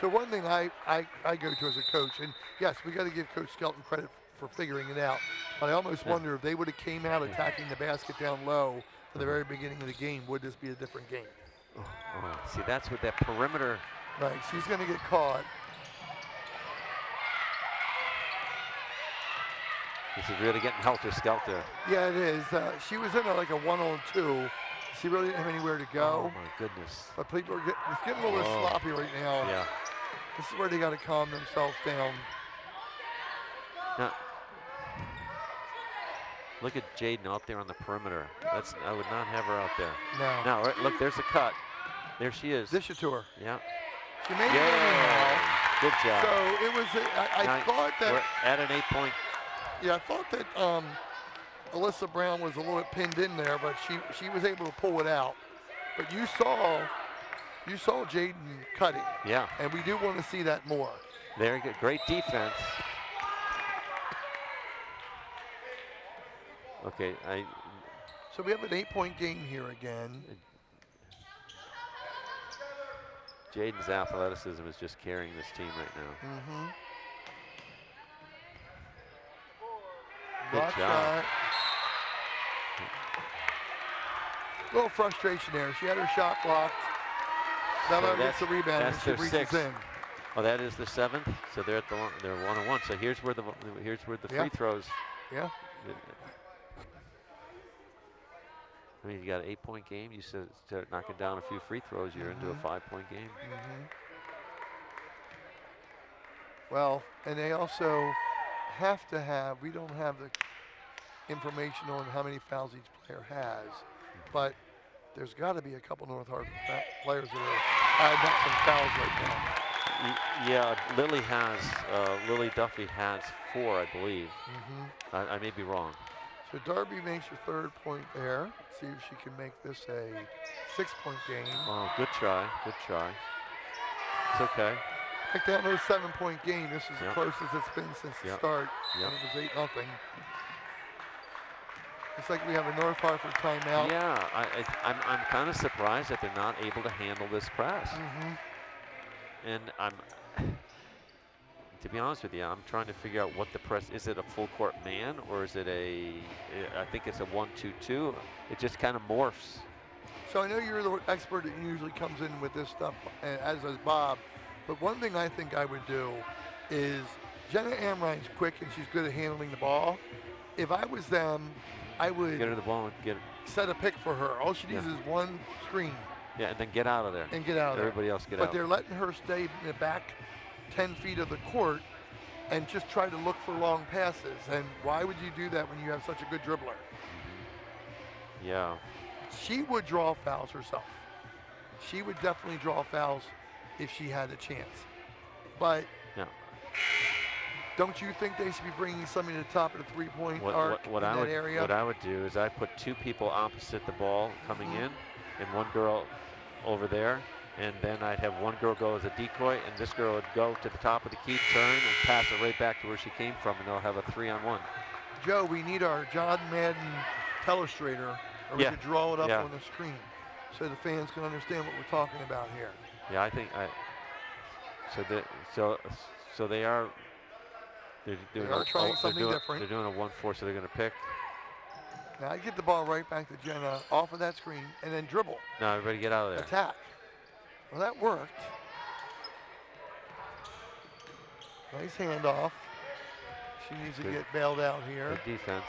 So one thing I go to as a coach, and yes, we got to give Coach Skelton credit for figuring it out, but I almost Yeah. wonder if they would have came out attacking the basket down low from the very beginning of the game, would this be a different game? See, that's what that perimeter. Right, she's going to get caught. This is really getting helter-skelter. Yeah, it is. She was in like a 1-on-2. She really didn't have anywhere to go. Oh my goodness. But people are it's getting a little Whoa. sloppy right now. Yeah. This is where they got to calm themselves down. Now, look at Jaden out there on the perimeter. I would not have her out there. No. Now, right, look, there's a cut. There she is. Dish it to her. Yeah. She made it Yeah. anyhow. Good job. So it was. I Now, thought that. we're at an 8-point. Yeah, I thought that Alyssa Brown was a little bit pinned in there, but she was able to pull it out. But you saw Jaden cutting, Yeah. and we do want to see that more. Very good. Great defense. Okay, So we have an 8-point game here again. Jaden's athleticism is just carrying this team right now. Mm-hmm. Good Block job. shot. A little frustration there. She had her shot blocked. Bella gets the rebound and that's she their reaches sixth. in. Oh, that is the 7th. So they're at they're 1-1. So here's where the Yeah. free throws. Yeah. I mean, you got an 8-point game. You start knocking down a few free throws, you're into a 5-point game. Mm-hmm. Well, and they also have to have, we don't have the information on how many fouls each player has, but there's got to be a couple North Hartford players that are adding up some fouls right now. Yeah, Lily Duffy has 4, I believe. Hmm. I may be wrong. So Darby makes her 3rd point there. Let's see if she can make this a 6-point game. Oh, good try. Good try. It's okay. Like that was a 7-point game. This is the Yep. closest it's been since the Yep. start. Yep. And it was 8-0. It's like we have a North Hartford timeout. Yeah, I'm kind of surprised that they're not able to handle this press. Hmm. And to be honest with you, I'm trying to figure out what the press is. It a full court man or is it I think it's a 1-2-2. It just kind of morphs. So I know you're the expert that usually comes in with this stuff, as does Bob. But one thing I think I would do is Jenna Amrine's quick and she's good at handling the ball. If I was them, I would Get her the ball and get it. set a pick for her. All she needs is one screen Yeah, and then get out of there. and get out of there. Everybody else get But out. they're letting her stay in the back 10 feet of the court and just try to look for long passes. And why would you do that when you have such a good dribbler? Yeah. She would draw fouls herself. She would definitely draw fouls if she had a chance. But Yeah. don't you think they should be bringing somebody to the top of the three-point arc in that area? What I would do is I put 2 people opposite the ball coming in, and 1 girl over there, and then I'd have 1 girl go as a decoy, and this girl would go to the top of the key, turn, and pass it right back to where she came from, and they'll have a 3-on-1. Joe, we need our John Madden telestrator, or we Yeah. could draw it up Yeah. on the screen so the fans can understand what we're talking about here. Yeah, I think so they are. They're doing They are trying something different. They're doing a 1-4, so they're going to pick. Now I get the ball right back to Jenna off of that screen and then dribble. Now everybody get out of there. Attack. Well, that worked. Nice handoff. She needs to Good. get bailed out here. Good defense.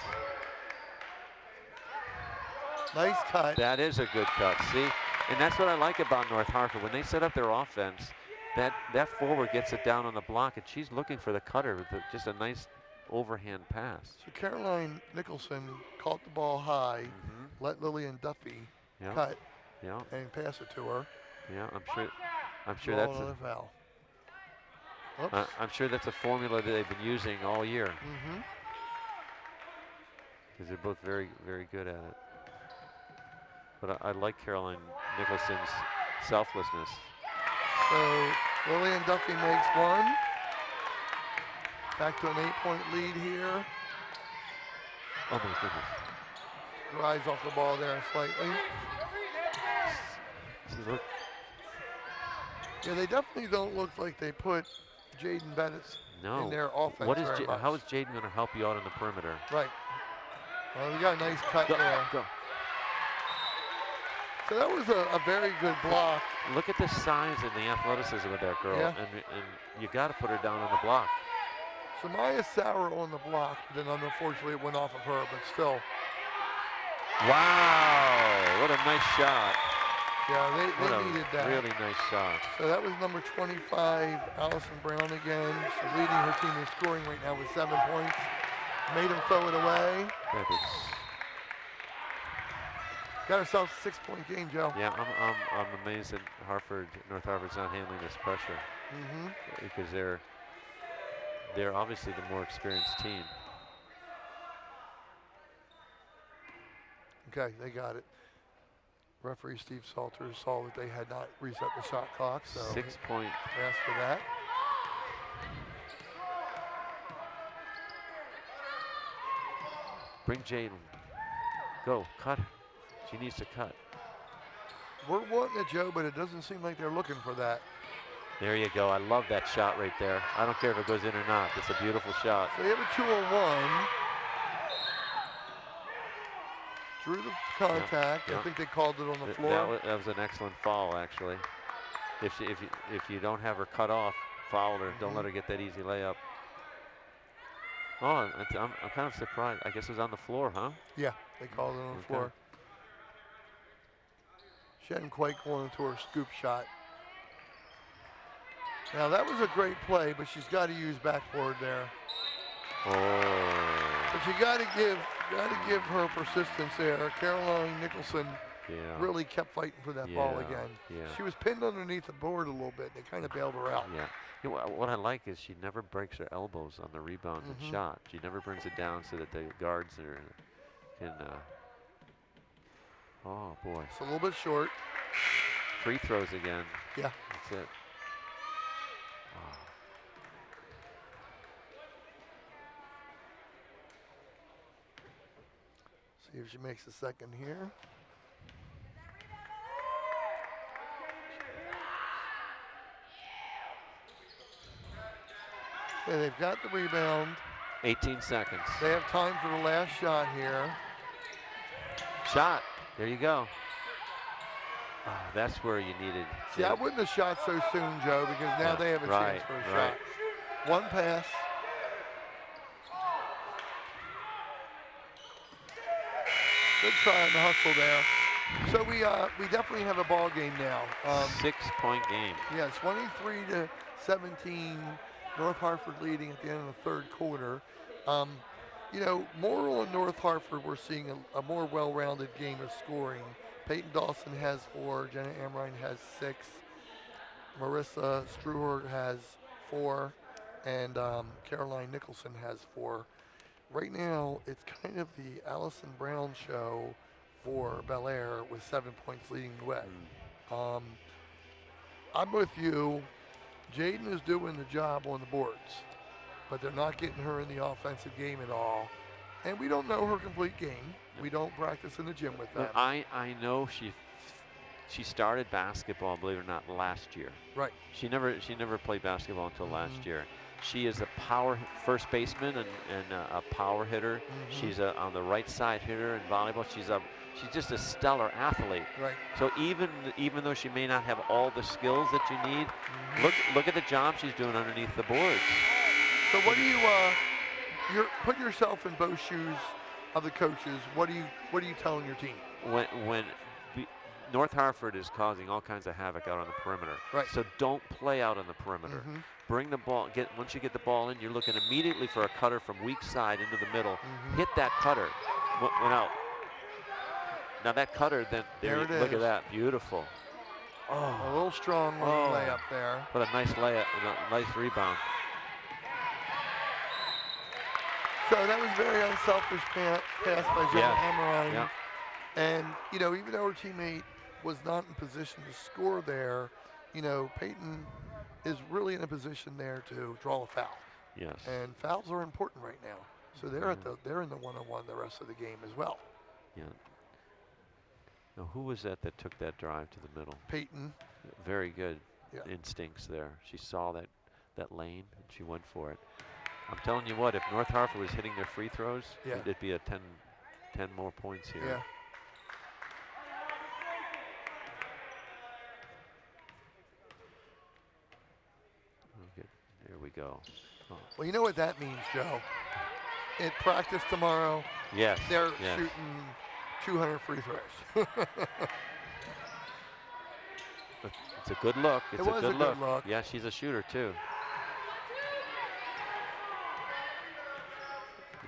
Nice cut. That is a good cut. See, and that's what I like about North Hartford. When they set up their offense, that forward gets it down on the block, and she's looking for the cutter with just a nice overhand pass. So Caroline Nicholson caught the ball high, let Lillian Duffy Yeah. cut Yeah. and pass it to her. Yeah. I'm sure Draw that's another foul. Oops. I'm sure that's a formula that they've been using all year because they're both very, very good at it. But I like Caroline Nicholson's selflessness. So Lillian Duffy makes 1. Back to an 8-point lead here. Oh my goodness. Rise off the ball there slightly. Look. Yeah, they definitely don't look like they put Jaden Bennett in their offense. What is very much. how is Jaden going to help you out on the perimeter? Right. Well, we got a nice cut there. Go. So that was a very good block. Look at the size and the athleticism of that girl, Yeah. and you got to put her down on the block. So Maya Sauer on the block, but then unfortunately it went off of her, but still. Wow, what a nice shot. Yeah, they needed that. Really nice shot. So that was number 25, Allison Brown again. She's leading her team in scoring right now with 7 points. Made him throw it away. That is, Got herself a 6-point game, Joe. yeah, I'm amazed that North Hartford's not handling this pressure because they're obviously the more experienced team. Okay, they got it. Referee Steve Salters saw that they had not reset the shot clock, so 6-point. he asked for that. Bring Jaden. Go, cut. She needs to cut. We're wanting it, Joe, but it doesn't seem like they're looking for that. There you go. I love that shot right there. I don't care if it goes in or not. It's a beautiful shot. So they have a 2-on-1. Drew the contact. Yeah. I think they called it on the floor. That was an excellent foul, actually. If you don't have her cut off, foul her. Don't let her get that easy layup. Oh, I'm kind of surprised. I guess it was on the floor, huh? Yeah, they called it on the floor. She hadn't quite gone into her scoop shot. Now that was a great play, but she's got to use backboard there. Oh. But you got to give her persistence there. Caroline Nicholson Yeah. really kept fighting for that ball again. Yeah. She was pinned underneath the board a little bit. They kind of bailed her out. Yeah. You know, what I like is she never breaks her elbows on the rebounds and shot. She never brings it down so that the guards can. Oh boy. It's a little bit short. Free throws again. Yeah. That's it. Oh. See if she makes a second here. Yeah, they've got the rebound. 18 seconds. They have time for the last shot here. Shot. There you go. Oh, that's where you needed. See, I wouldn't have shot so soon, Joe, because now they have a chance for a shot. One pass. Good try on the hustle there. So we definitely have a ball game now. 6-point game. Yeah, 23-17. North Hartford leading at the end of the third quarter. You know, Morrill and North Hartford, we're seeing a more well-rounded game of scoring. Peyton Dawson has 4, Jenna Amrine has 6, Marissa Struher has 4, and Caroline Nicholson has 4. Right now, it's kind of the Allison Brown show for Bel Air with 7 points leading the way. I'm with you. Jaden is doing the job on the boards, but they're not getting her in the offensive game at all. And we don't know her complete game. We don't practice in the gym with them. I know she started basketball, believe it or not, last year. Right. She never played basketball until last year. She is a power first baseman and a power hitter. She's on the right side hitter in volleyball. She's just a stellar athlete. Right. So even though she may not have all the skills that you need, look at the job she's doing underneath the boards. So what do you put yourself in both shoes of the coaches? What are you telling your team? When North Hartford is causing all kinds of havoc out on the perimeter. Right. So don't play out on the perimeter. Bring the ball. Once you get the ball in, you're looking immediately for a cutter from weak side into the middle. Hit that cutter. Now that cutter, then there it is. Look at that, beautiful. Oh, a little strong layup there. What a nice layup, a nice rebound. So that was very unselfish pass by Jenna Amrine. Yeah. And you know, even though her teammate was not in position to score there, you know, Peyton is really in a position there to draw a foul. Yes. And fouls are important right now. So they're in the one-on-one the rest of the game as well. Yeah. Now who was that took that drive to the middle? Peyton. Very good instincts there. She saw that lane and she went for it. I'm telling you what, if North Hartford was hitting their free throws, it'd be a 10 more points here. Yeah. Okay, there we go. Oh. Well, you know what that means, Joe? At practice tomorrow, they're shooting 200 free throws. It's a good look. It's a good look. Yeah, she's a shooter too.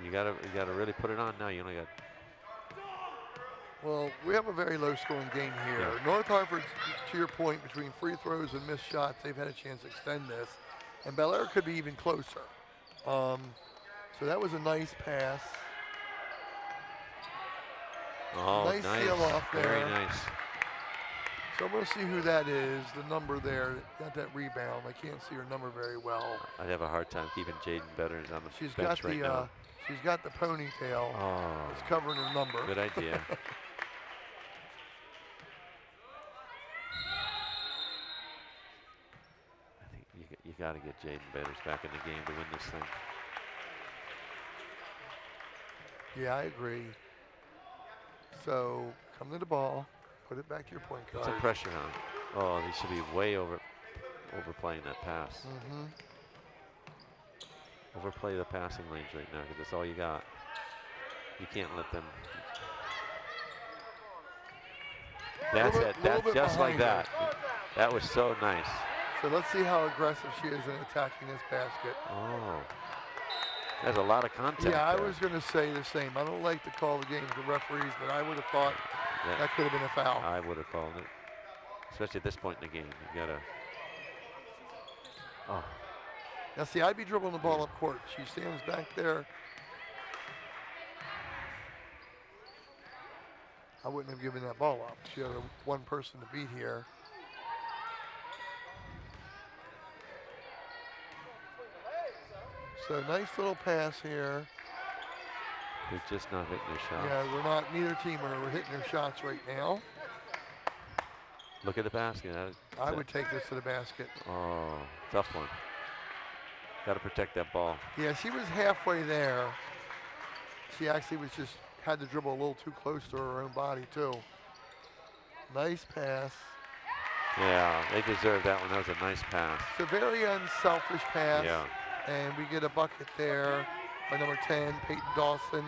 You gotta really put it on now. You only got. Well, we have a very low-scoring game here. Yeah. North Hartford's, to your point, between free throws and missed shots, they've had a chance to extend this, and Bel Air could be even closer. So that was a nice pass. Oh, nice seal off there. Very nice. So I'm going to see who that is, the number there, got that rebound. I can't see her number very well. I'd have a hard time keeping Jaden Betters on the bench right now. She's got the ponytail. Oh. It's covering her number. Good idea. I think you got to get Jaden Betters back in the game to win this thing. Yeah, I agree. So come to the ball, put it back to your point guard. Put some pressure on. Oh, they should be way overplaying that pass. Overplay the passing lanes right now because that's all you got. You can't let them. That's it. That's just like that. That was so nice. So let's see how aggressive she is in attacking this basket. Oh, there's a lot of contact Yeah, I there. was going to say the same. I don't like to call the games the referees, but I would have thought Yeah, that could have been a foul. I would have called it, especially at this point in the game. You gotta. Oh, Now see, I'd be dribbling the ball up court. She stands back there. I wouldn't have given that ball up. She had one person to beat here. So nice little pass here. they're just not hitting their shots. Yeah, we're not, neither team are hitting their shots right now. Look at the basket. I would take this to the basket. Oh, tough one. Got to protect that ball. Yeah, she was halfway there. She actually was just had to dribble a little too close to her own body too. Nice pass. Yeah, they deserved that one. That was a nice pass. It's a very unselfish pass. Yeah. And we get a bucket there by number 10, Peyton Dawson.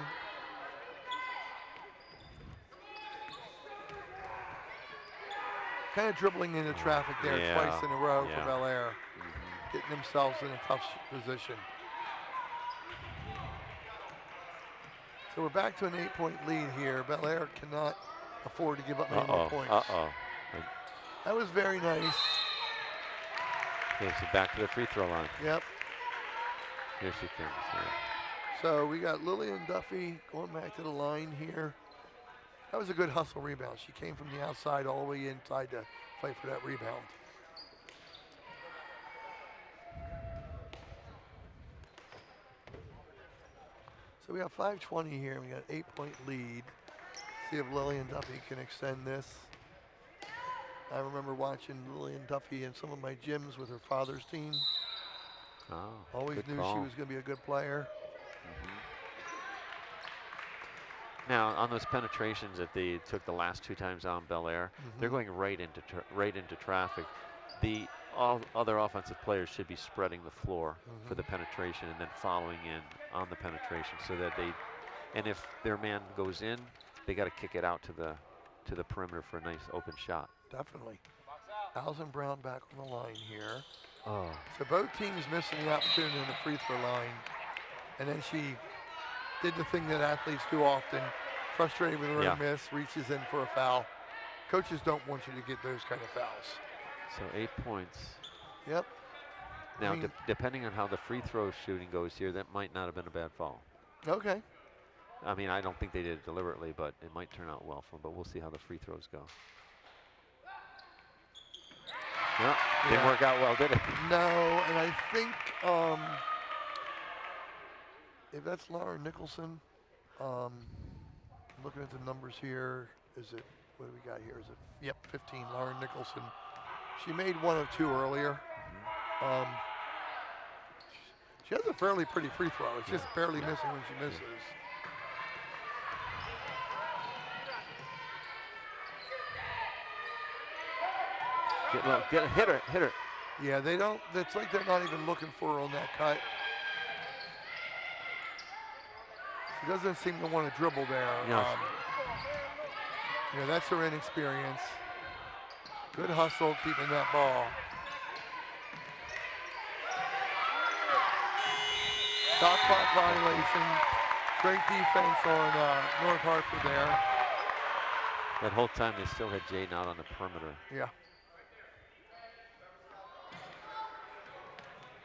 Kind of dribbling into traffic there twice in a row for Bel Air. Getting themselves in a tough position. So we're back to an 8-point lead here. Bel Air cannot afford to give up any more points. That was very nice. Okay, so back to the free throw line. Yep. Here she comes. Yeah. So we got Lillian Duffy going back to the line here. That was a good hustle rebound. She came from the outside all the way inside to fight for that rebound. So we got 5:20 here. We got an 8-point lead. See if Lillian Duffy can extend this. I remember watching Lillian Duffy in some of my gyms with her father's team. Oh, Always knew she was going to be a good player. Now, on those penetrations that they took the last 2 times on Bel Air, they're going right into traffic. The all other offensive players should be spreading the floor for the penetration and then following in on the penetration, so that they, and if their man goes in, they got to kick it out to the perimeter for a nice open shot. Definitely. Allison Brown back on the line here. Oh. So both teams missing the opportunity in the free throw line. And then she did the thing that athletes do often, frustrated with her own miss, reaches in for a foul. Coaches don't want you to get those kind of fouls. So 8 points. Yep. Now, depending on how the free throw shooting goes here, that might not have been a bad foul. Okay. I mean, I don't think they did it deliberately, but it might turn out well for them. But we'll see how the free throws go. No, didn't work out well, did it? No, and I think if that's Lauren Nicholson, looking at the numbers here, is it, what do we got here? Is it, yep, 15, Lauren Nicholson. She made 1 of 2 earlier. She has a fairly pretty free throw. It's just barely missing when she misses. Get low, hit her. Yeah, they don't, it's like they're not even looking for her on that cut. She doesn't seem to want to dribble there. No. That's her inexperience. Good hustle keeping that ball. Shot clock violation. Great defense on North Hartford there. That whole time they still had Jaden out on the perimeter. Yeah.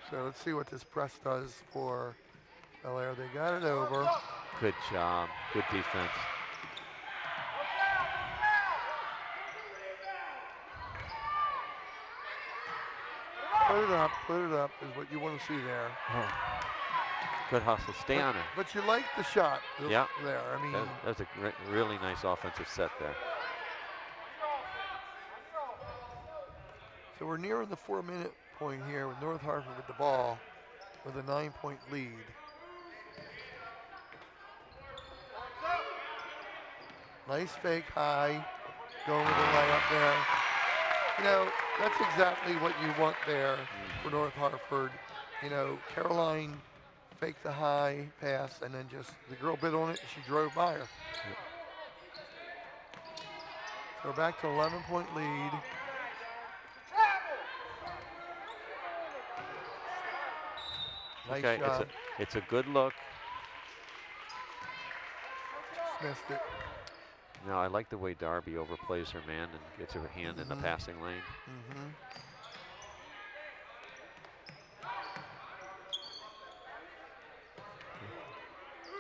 So let's see what this press does for Bel Air. They got it over. Good job. Good defense. Put it up is what you want to see there. Oh. Good hustle. Stay on her. But you like the shot there. I mean, that's a really nice offensive set there. So we're nearing the 4-minute point here with North Hartford with the ball with a 9-point lead. Nice fake high, going with the layup there. That's exactly what you want there for North Hartford. Caroline faked the high pass, and then just the girl bit on it, and she drove by her. So we're back to 11-point lead. Nice Okay, job. it's a good look. Missed it. No, I like the way Darby overplays her man and gets her hand in the passing lane.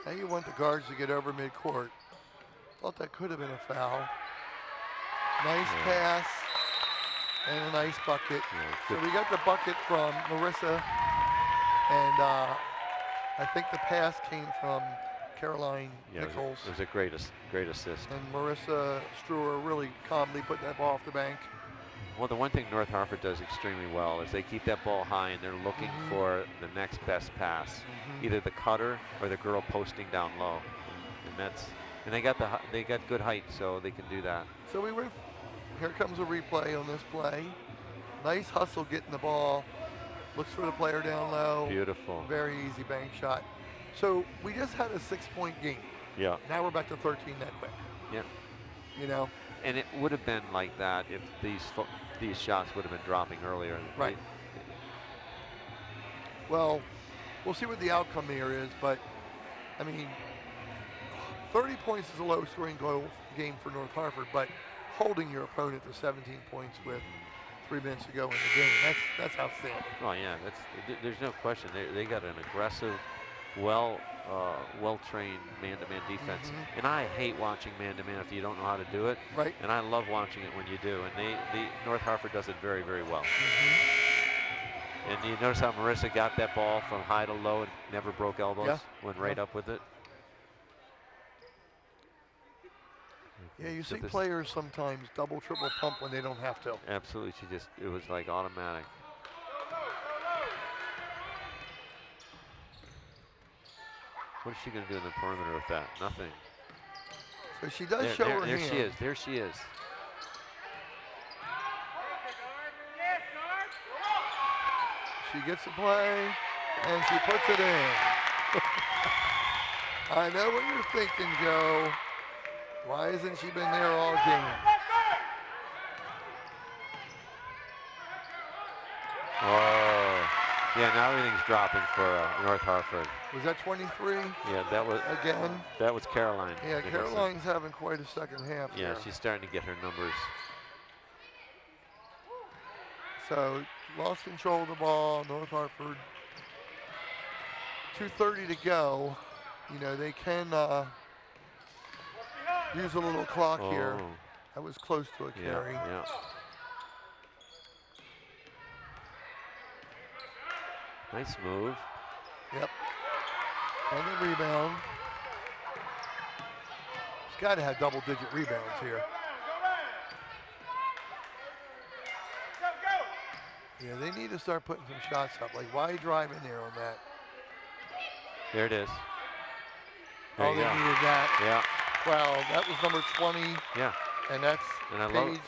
Now you want the guards to get over midcourt. Thought that could have been a foul. Nice pass and a nice bucket. So we got the bucket from Marissa, and I think the pass came from Caroline Nichols. It was a great assist. And Marissa Struer really calmly put that ball off the bank. Well, the one thing North Harford does extremely well is they keep that ball high and they're looking for the next best pass, either the cutter or the girl posting down low, and they got good height, so they can do that. So here comes a replay on this play. Nice hustle getting the ball. Looks for the player down low. Beautiful. Very easy bank shot. So we just had a 6-point game. Yeah. Now we're back to 13 that quick. Yeah. You know. And it would have been like that if these shots would have been dropping earlier. Right. Well, we'll see what the outcome here is, but I mean, 30 points is a low-scoring game for North Harford, but holding your opponent to 17 points with 3 minutes to go in the game, that's outstanding. Oh yeah, there's no question. They got an aggressive, well-trained man-to-man defense, and I hate watching man-to-man if you don't know how to do it. Right. And I love watching it when you do. And the North Harford does it very, very well. And you notice how Marissa got that ball from high to low and never broke elbows. Went right up with it. Yeah, you see players sometimes double, triple pump when they don't have to. Absolutely, it was like automatic. What is she going to do in the perimeter with that? Nothing. So she does show her hand. There she is. There she is. She gets the play, and she puts it in. I know what you're thinking, Joe. Why hasn't she been there all game? Oh, yeah, now everything's dropping for North Harford. Was that 23? Yeah, that was again. That was Caroline. Yeah, Nicholson. Caroline's having quite a second half. Yeah, here. she's starting to get her numbers. So lost control of the ball, North Harford. 2:30 to go. You know, they can use a little clock here. That was close to a carry. Yeah. Nice move. Yep. And the rebound. He's got to have double-digit rebounds here. Yeah, they need to start putting some shots up. Like, why drive in there on that? There it is. There oh, they needed that. Yeah. Well, that was number 20. Yeah. And that's Paige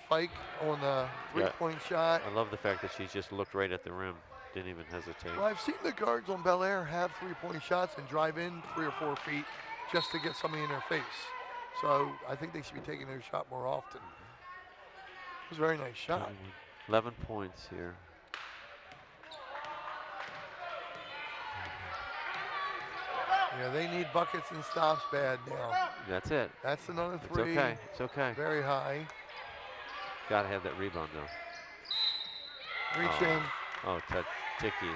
Fike on the three-point shot. I love the fact that she just looked right at the rim. Didn't even hesitate. Well, I've seen the guards on Bel Air have three-point shots and drive in 3 or 4 feet just to get somebody in their face. So I think they should be taking their shot more often. It was a very nice shot. 11 points here. Yeah, they need buckets and stops bad now. That's it. That's another 3. It's okay. It's okay. Very high. Got to have that rebound, though. Reach in. Oh, Ticky.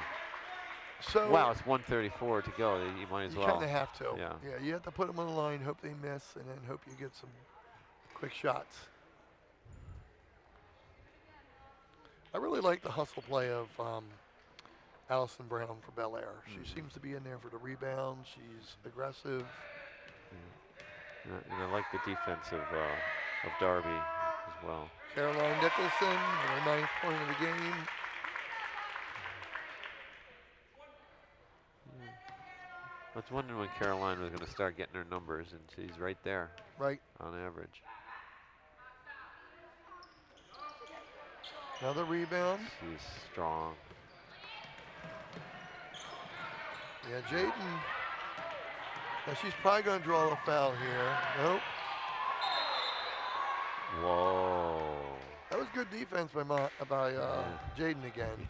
So wow, it's 1:34 to go. You might as well. You kind of have to. Yeah. Yeah, you have to put them on the line, hope they miss, and then hope you get some quick shots. I really like the hustle play of Allison Brown for Bel Air. She seems to be in there for the rebound. She's aggressive. And I like the defense of Darby as well. Caroline Nicholson, her 9th point of the game. I was wondering when Caroline was going to start getting her numbers, and she's right there. Right. On average. Another rebound. She's strong. Yeah, Jaden. Now she's probably going to draw a foul here. Nope. Whoa. That was good defense by Yeah. Jaden again.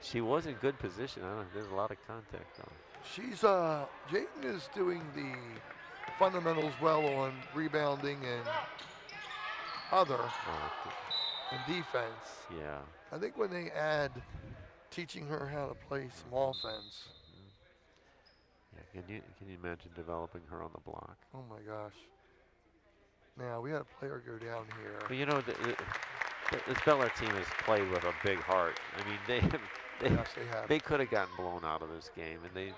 She was in good position. I don't know. There's a lot of contact on. She's Jaden is doing the fundamentals well on rebounding and other Oh, and defense. yeah. I think when they add teaching her how to play some offense, Yeah. Can you imagine developing her on the block? oh my gosh. Now we had a player go down here. But you know, this Bel Air team has played with a big heart. I mean, Yes, they have. they could have gotten blown out of this game, and they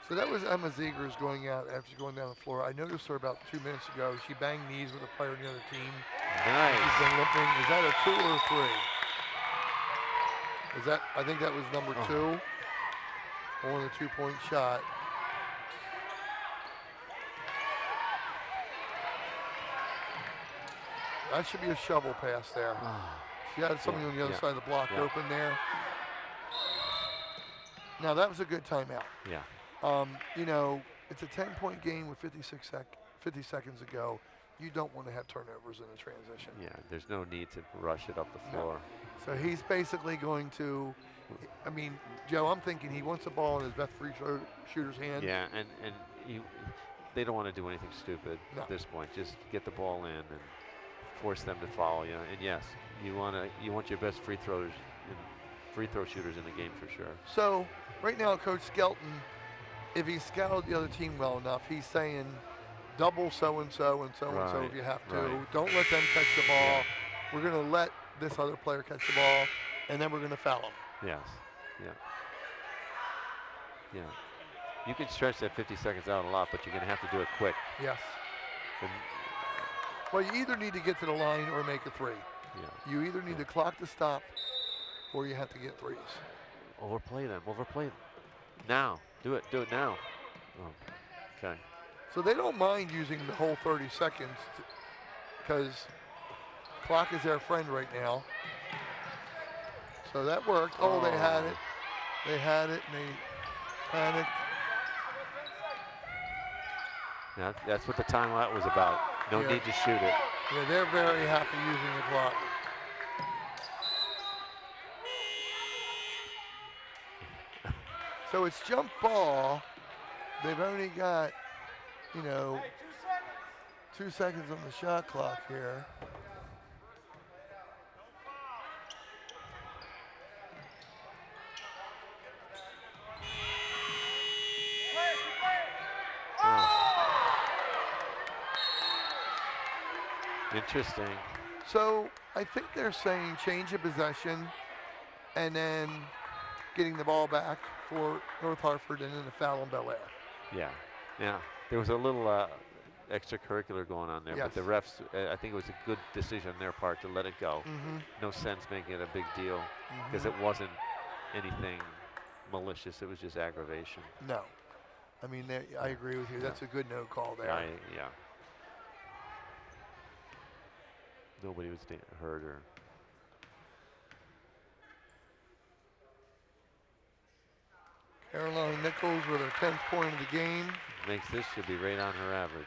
So that was Emma Zegers going out after going down the floor. I noticed her about 2 minutes ago. She banged knees with a player on the other team. nice. She's been limping. Is that a 2 or a 3? Is that? I think that was number 2 on the 2-point shot. That should be a shovel pass there. She had something on the other side of the block open there. Now that was a good timeout. Yeah. You know, it's a 10-point game with 50 seconds to go. You don't want to have turnovers in a transition. Yeah. There's no need to rush it up the floor. So he's basically going to, I mean, Joe, I'm thinking he wants the ball in his best free throw shooter's hand. Yeah, and they don't want to do anything stupid No. at this point. Just get the ball in and force them to follow you. And yes, you want your best free throw shooters in the game for sure. So right now, Coach Skelton, if he scouted the other team well enough, he's saying double so-and-so and so-and-so if you have to. Right. Don't let them catch the ball. We're going to let this other player catch the ball, and then we're going to foul him. Yes. Yeah. Yeah. You can stretch that 50 seconds out a lot, but you're going to have to do it quick. Yes. And, Well, you either need to get to the line or make a 3. yeah. You either need the clock to stop or you have to get 3s. Overplay them. Now. Do it now. Oh, okay. So they don't mind using the whole 30 seconds because clock is their friend right now. So that worked. Oh, they had it. They had it and they panicked. Now, that's what the timeout was about. No need to shoot it. Yeah, they're very happy using the clock. So it's jump ball. They've only got, 2 seconds on the shot clock here. Interesting. So I think they're saying change of possession and then getting the ball back for North Hartford and then the foul on Bel Air. Yeah. Yeah. There was a little extracurricular going on there, Yes. but the refs, I think it was a good decision on their part to let it go. No sense making it a big deal because it wasn't anything malicious. It was just aggravation. No. I mean, I agree with you. That's a good no call there. Yeah. Nobody was hurt or. Caroline Nichols with her 10th point of the game. Makes this should be right on her average.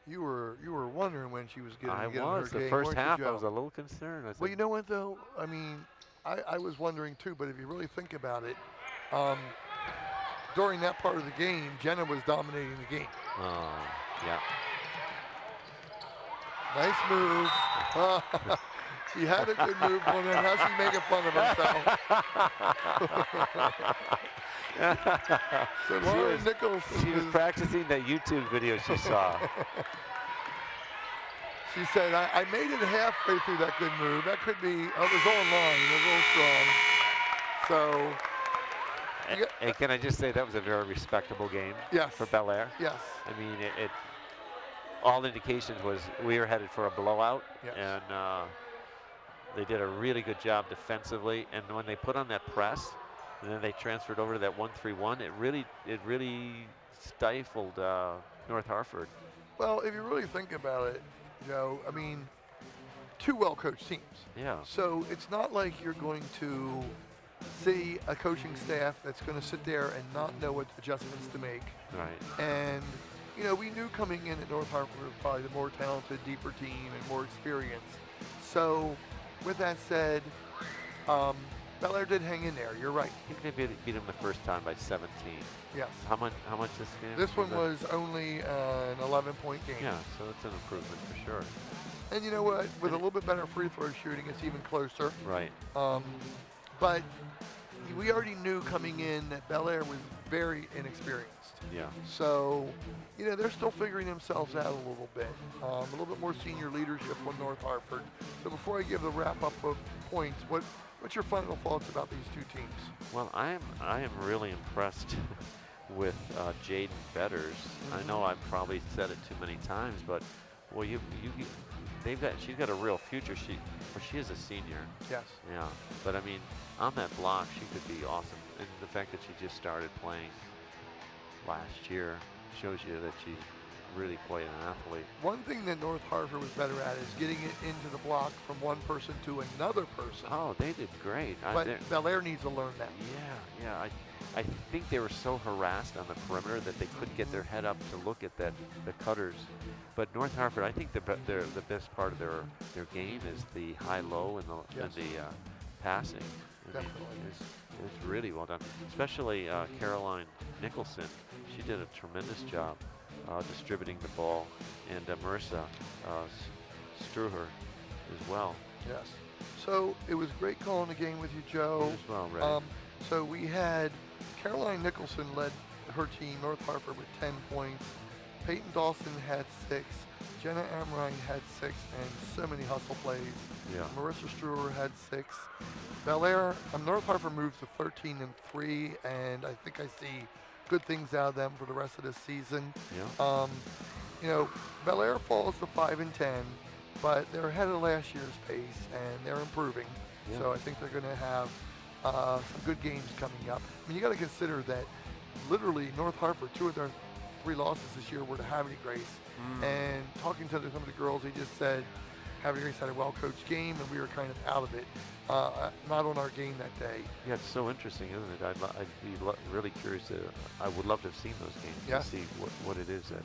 You were wondering when she was getting I to get was. in her The game, first weren't you, half, I Joe? was a little concerned. I said, Well, you know what, though? I mean, I was wondering, too, but if you really think about it, during that part of the game, Jenna was dominating the game. oh, yeah. Nice move. She had a good move going there. Now she's making fun of herself. So Lauren Nichols She was practicing that YouTube video she saw. She said, I made it halfway through that good move. That could be, it was online, it was a little strong. So. And can I just say that was a very respectable game for Bel Air? Yes. I mean, all indications was we were headed for a blowout, and they did a really good job defensively. And when they put on that press, and then they transferred over to that 1-3-1, it really stifled North Hartford. Well, if you really think about it, Joe, I mean, 2 well-coached teams. Yeah. So it's not like you're going to see a coaching staff that's going to sit there and not know what adjustments to make. Right. And we knew coming in that North Hartford was probably the more talented, deeper team and more experienced. So, with that said, um, Bel Air did hang in there. You're right. I think they beat them the first time by 17. Yes. How much? How much this game? This one was only an 11-point game. Yeah, so it's an improvement for sure. And you know what? With a little bit better free throw shooting, it's even closer. Right. But we already knew coming in that Bel Air was very inexperienced. Yeah. So, they're still figuring themselves out a little bit. A little bit more senior leadership on North Hartford. So before I give the wrap-up of points, what's your final thoughts about these two teams? Well, I am really impressed with Jaden Betters. I know I've probably said it too many times, but well, she's got a real future. She is a senior. Yes. Yeah, but I mean, on that block, she could be awesome. And the fact that she just started playing last year shows you that she's really quite an athlete. One thing that North Hartford was better at is getting it into the block from one person to another person. Oh, they did great. But Bel Air needs to learn that. Yeah. I think they were so harassed on the perimeter that they couldn't get their head up to look at the cutters. But North Hartford, I think the best part of their game is the high-low and the passing. I mean, Definitely. it's really well done. Especially Caroline Nicholson. She did a tremendous job distributing the ball, and Marissa Struher as well. Yes. So it was great calling the game with you, Joe. As well, Ray. So we had Caroline Nicholson led her team, North Hartford, with 10 points. Peyton Dawson had 6. Jenna Amrine had 6, and so many hustle plays. Yeah. Marissa Struer had 6. Bel Air, North Hartford moved to 13-3, and I think I see good things out of them for the rest of this season. Yeah. Bel Air falls to 5-10, but they're ahead of last year's pace, and they're improving. Yeah. So I think they're going to have some good games coming up. I mean, you got to consider that literally North Hartford, 2 of their 3 losses this year were to Havre Grace. And talking to some of the girls, they just said Havre Grace had a well-coached game, and we were kind of out of it, not on our game that day. Yeah, it's so interesting, isn't it? I'd be really curious I would love to have seen those games Yes. to see what it is that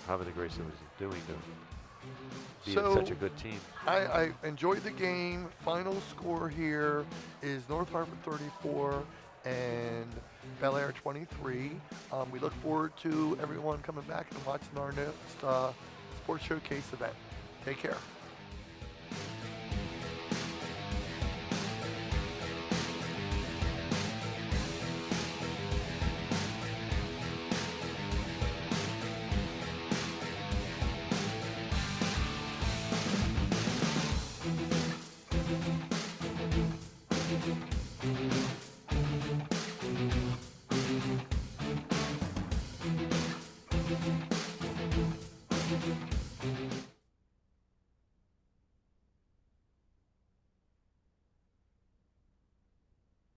Havre Grace was doing to be such a good team. I enjoyed the game. Final score here is North Hartford 34 and Bel Air 23. We look forward to everyone coming back and watching our next Sports Showcase event. Take care.